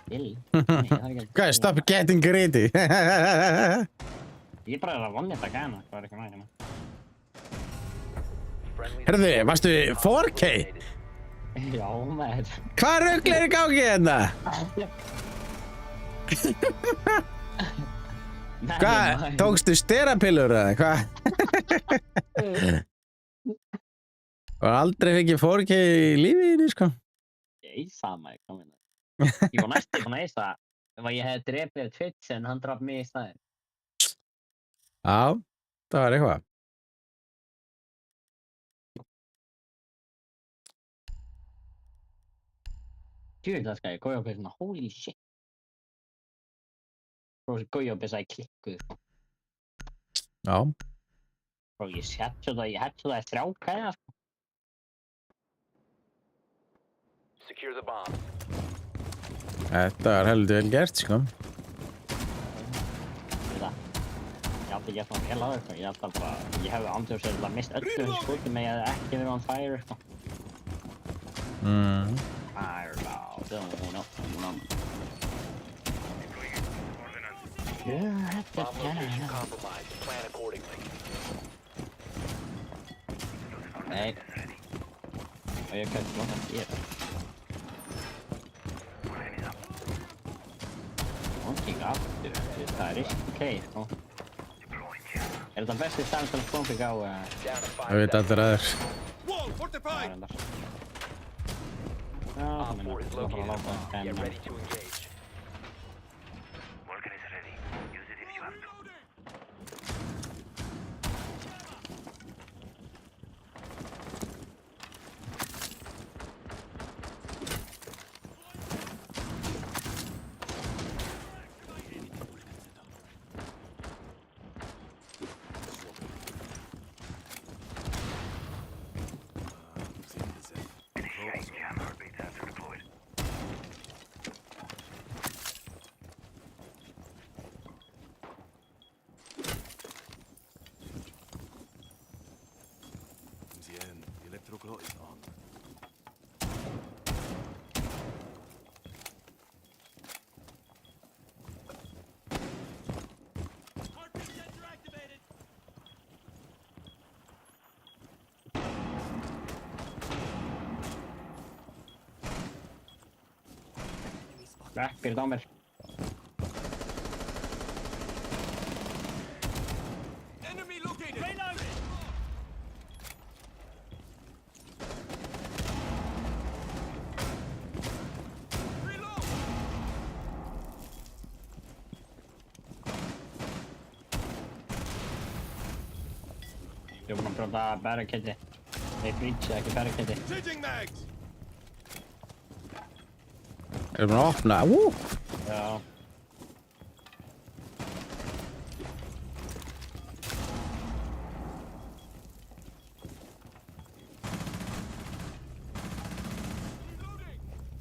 Chill? Nei, það er ekki að... Guys, stop getting greedy. Ég bara er að vonna þetta gæna, hvað er ekki með hérna? Herðu, varstu 4K? Já, maður. Hvað rugl er í gangi hérna? Hvað? Tókstu sterapillur eða hvað? Var aldrei fengið 4K í lífiðinni, sko. Ég eisaði maður, kom hérna. Ég var næstu búinn að eisa ef ég hefði drepið Twitch en hann draf mig í staðinn. Já, það var eitthvað. Djúvill skal ég Goyo-byssuna, holy shit. Svo þessi Goyo-byssa í klikkuð, sko. Já. Svo ég headshotað í 3 gæja, sko. secure the bomb. Þetta var heldur vel gert, sko. Ég átti gett hann vel á þetta, ég hefði andjóðslega mist öllu þessu skuti með ég hefði ekki verið on fire, sko. Fireball, don't know. Bomb location compromised. Plan accordingly. Nei. Og ég gæti lóta að gera. Ekki aftur, það er risky, sko. Er þetta besti staðan til að spónfík á... Down to 5 Það veit allir aður. Það er endar. Já, Op það 4 is minna, þú located bara a láta bomb. Get hann ready to engage. Vulcan is ready. Use it if you have to. Reppir á mér. Enemy located. Reloading. Reload. Ég er búinn að brjóta barricade. Nei, breach, ekki barricade. Changing mags. Erum við að opna? Já.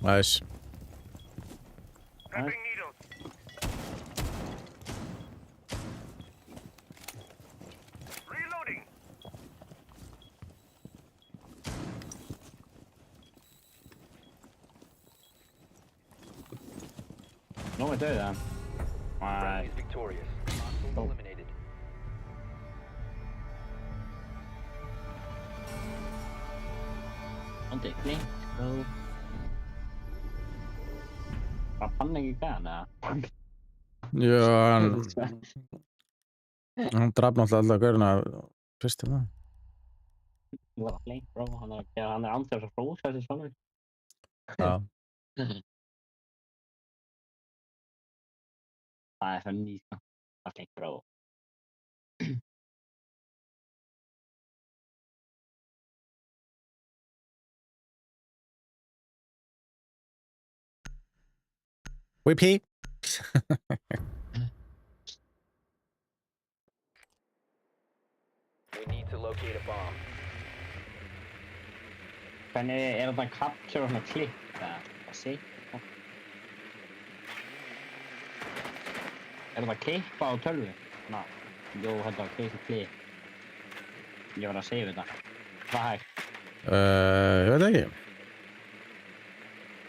Nice. Prepping needles. Reloading. Nú er döða. Friendly is victorious. Hostiles Oh. eliminated. Ondi, blink. Var hann ekki gæðan eða? Já, hann draf náttúrulega alltaf gaurina fyrst til það. Þú var að blink, bro. Hann er andið að frósa þessi svona. Já. Það er funny, sko. Það er blink, bro. Whippy. We need to locate a bomb. Hvernig er þetta capture og svona klipp? Það sé. Er þetta klippa á tölvu? Ná, jú, þetta var klipp. Ég var að save þetta. Hvað hægt? Ég veit ekki.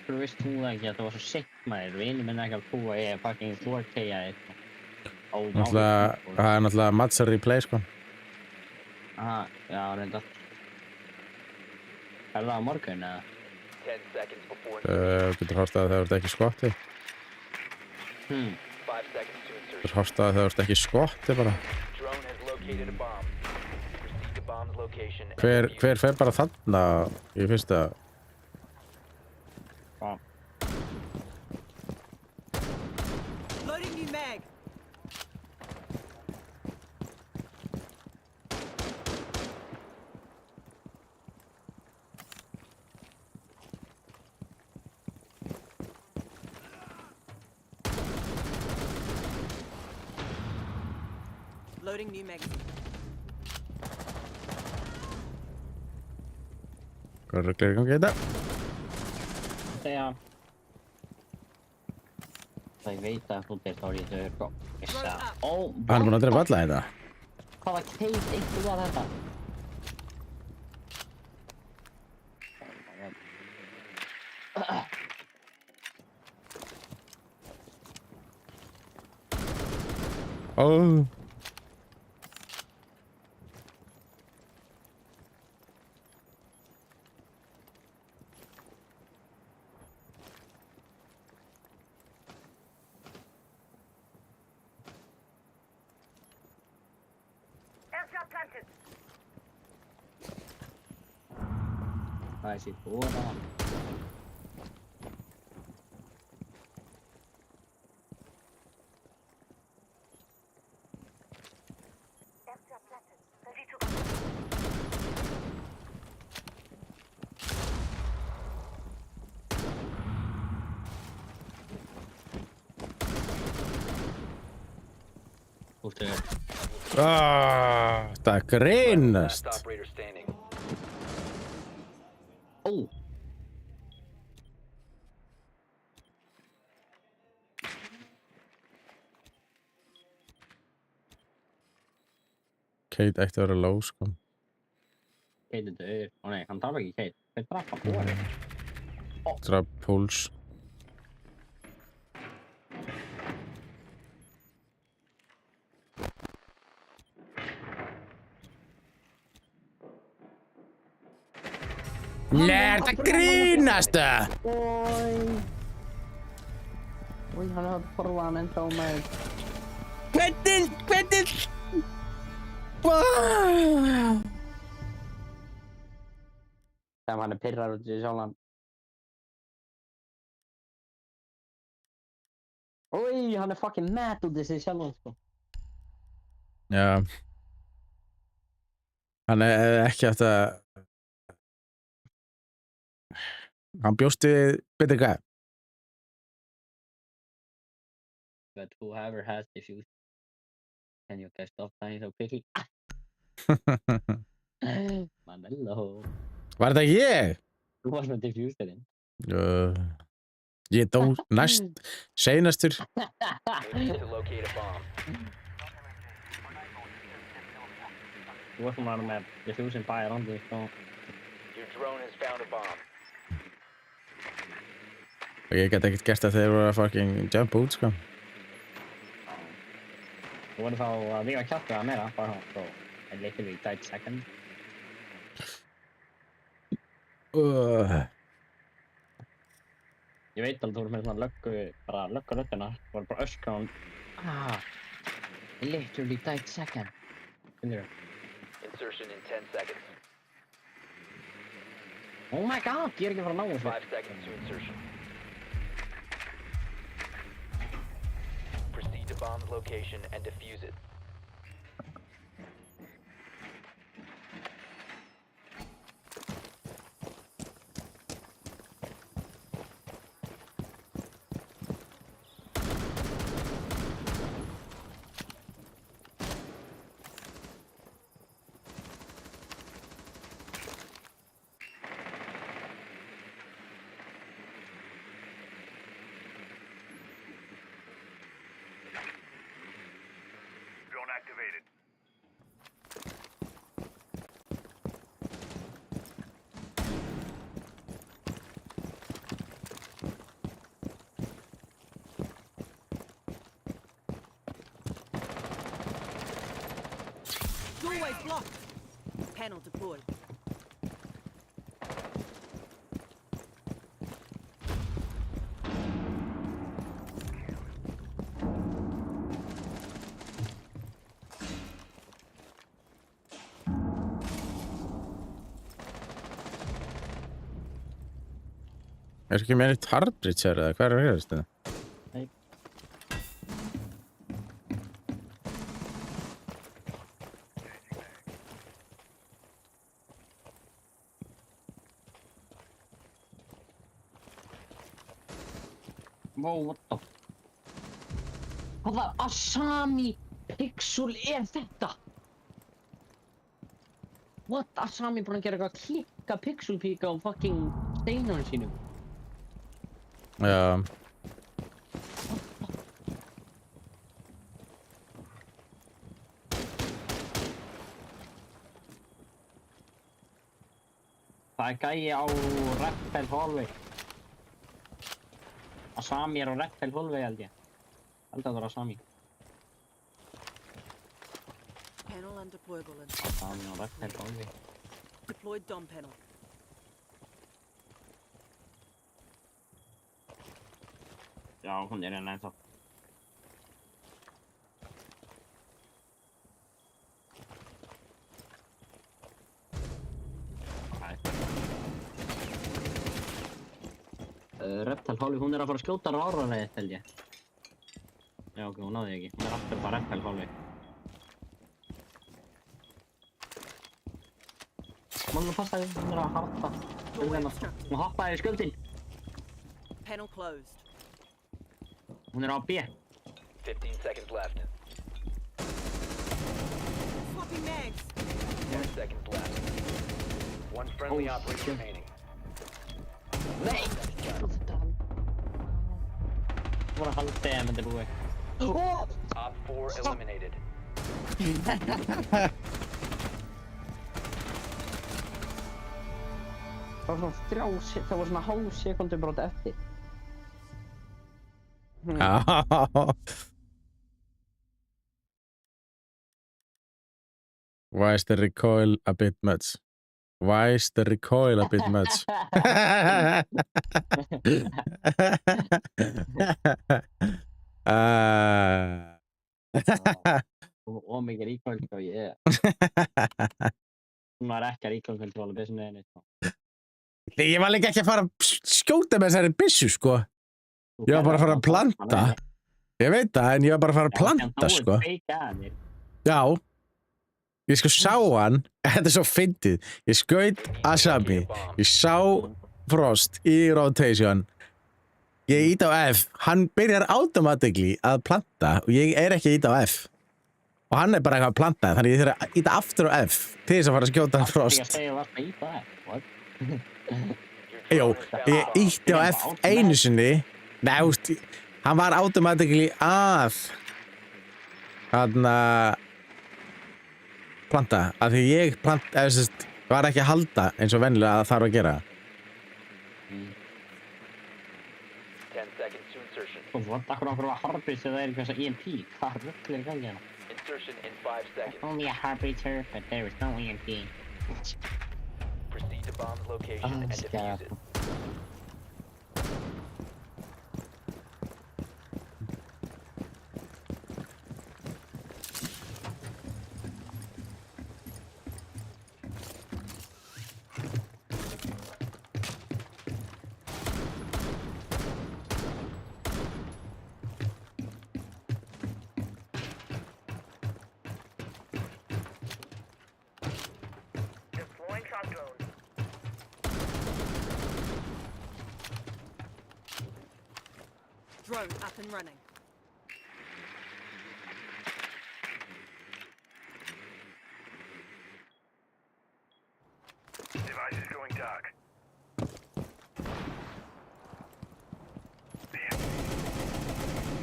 Þú veist þú það ekki að það var svo sick maður. Vinur minn ekki að trúa ég er fucking þorteja eitthvað. Náttúrulega, það er náttúrulega matcha replay, sko. Aha, já, reyndar. Er það á morgun eða? 10 seconds before Getur horft að það ert ekki skotti. 5 seconds to insertion. Getur horft að það ert ekki skotti bara. Drone has located a bomb. Proceed to bomb's location. and Hver defuse. fer bara þarna í fyrsta? Hvað? Loading new mag. Loading new magazine. Hvað er í gangi í þetta? Þegar það ég veit að þú þá er ég þau gissa. Ó, Hann er búinn að drepa alla þetta. hvaða keit einhver var þetta? Ó. Airdrop planted. Það er sitt búið það. Airdrop planted. Ready to go. Ústu, Það grínast. Last operator standing. ó, Kate ætti að vera low, sko. keitið döður. Ó nei, hann draf ekki keit. Hver draf hann búið? Drap púls. Nei, það grínast það! Oj, han har forran en frá maður. Hvernig? Þegar hann pirrar út í sjálfan. Oj, hann fucking mad út í sig sjálfan, sko. Já. Hann ekki átt að... Hann bjóst við betur hvað? But whoever has diffused, can you guys stop dying so quickly? Manello. Var þetta ég? Þú varst með diffuserinn. Ég dó næst, seinastur. We need to locate a bomb. Þú varst með diffuserinn bæjar andi, sko. Your drone has found a bomb. Og ég get ekkert gert að þeir voru að fucking jump út, sko. Þú voru þá að líka kjáttu það meira, bara svo I literally died second. Ég veit alveg þú voru með svona löggu, bara lögguröddina, þú voru bara öskra og I literally died second. Finnur þú? Insertion in 10 seconds. Oh my god, ég ekki að fara að ná þessu. 5 seconds to insertion. Proceed to bomb's location and defuse it. Drone activated. Doorway's blocked. Panel deployed. Ekki meiri Tarbridge eða hvað að gerast þetta? Nei. Wow, what the... Hvaða Asami pixel þetta? What? Asami búinn að gera eitthvað klikka pixel píka á fucking steinunum sínum. Já. Það gæi á Rappel Hallway. Asami á Rappel Hallway held ég. Held að það var Asami. Panel undeployable. Asami á Rappel Hallway. Deployed dom panel. Já, hún hérna ennþá. Reptile Hallway, hún að fara að skjóta ráraræðið, held ég. Já, ok, hún náði ekki. Hún aftur bara Reptile Hallway. Mánu passaði, hún að harpa. Hún hoppaði í skjöldin. Panel closed. Hún á B. 15 seconds left. Swapping mags. 10 seconds left. One friendly operator remaining. Nei! Hún var að halda en þetta er búið. Op 4 eliminated. Það var svona hálf sekundu brot eftir. Why is the recoil a bit much? Why is the recoil a bit much? Og mikið recoil sko, ég Hún var ekki að recoil control byssunni neitt sko. Ég var líka ekki að fara að skjóta með þessari byssu, sko. Ég var bara að fara að planta. Ég veit það, en ég var bara að fara að planta, sko. Já. Ég sko sá hann, þetta er svo fyndið. Ég skaut Asami, ég sá Frost í rotation. Ég ít á F, hann byrjar automatically að planta og ég er ekki að ít á F. Og hann er bara eitthvað að planta, þannig ég þurfa að íta aftur á F til þess að fara að skjóta hann Frost. Ég segja varst að íta F, what? Jó, ég ítti á F einu sinni. Nei, úst, hann var automatically að planta, af því ég var ekki að halda eins og venjulega að það þarf að gera. 10 seconds to insertion. What? Akkur var Heartbeats eða er eitthvað EMP? Hvað rugl er í gangi hérna? Insertion in 5 seconds. Only a Heartbeat here, but there is no EMP. Proceed to bomb's location and defuse it. Deploying shock drone. Drone up and running. Device is going dark.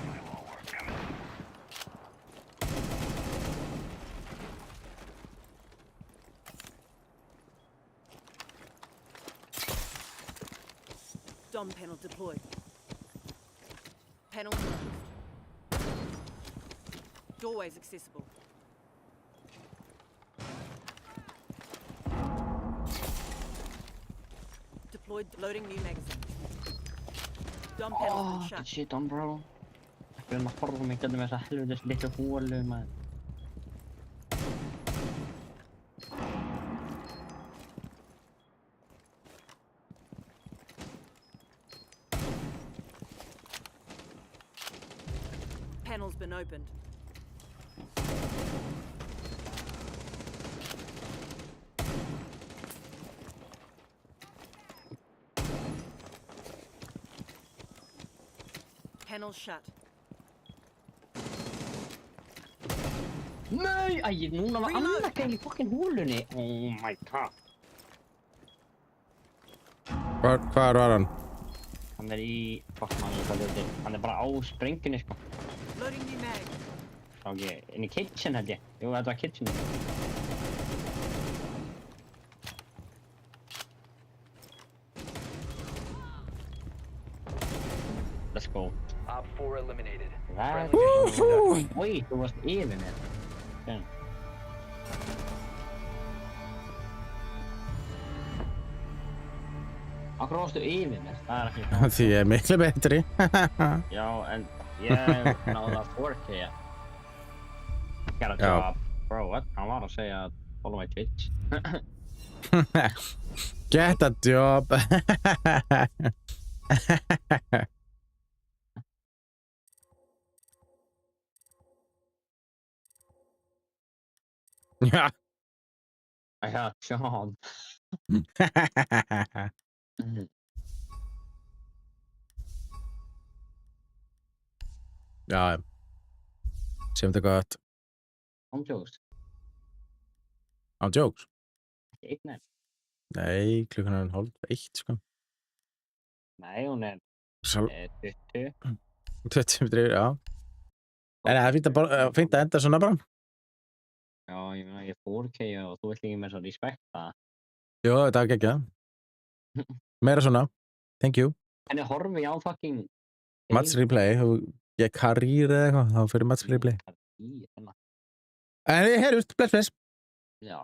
Firewall work coming. Dom panel deployed. Panel closed. Doorways accessible. Deployed, loading new magazine. Dom panel's been shut. Shit on, bro. Við erum að horfa mig með þessa helvitis litlu hólu, maður. Panel's been opened. Panel shut. Nei, núna var Reload. annað gæl í fucking hólunni. Oh my god. Hvar var hann? Hann er í, fuck man, hvað þetta er. Hann er bara á sprengjunni, sko. Loading new mag. Sá ekki, inn í kitchen held ég. Jú, þetta var kitchen. Let's go. Op 4 eliminated. Right. Oj, þú varst yfir mér. Okay. Akkur varstu yfir mér? Það er ekki Því ég er miklu betri. Já, en ég náði að 4K. Got a Já. job. Bro, what? Hann var að segja að follow my Twitch. Get a job. Já. I got a job. Já, sem þetta gott. Án jokes. Á jokes? Ekki einn enn. Nei, klukkan er 12:30, sko. Nei, hún er Sal 20. 20 mínútur, já. En það er fínt að enda svona bara. Já, ég meina, ég er 4K og þú vilt ekki með svo respekta. Jó, þetta var geggjað. Meira svona. Thank you. En ég horfi á fucking... Match replay, ég karýr eða eitthvað, þá fyrir match replay. Í, hérna. En við heyrjumst, bless. Já.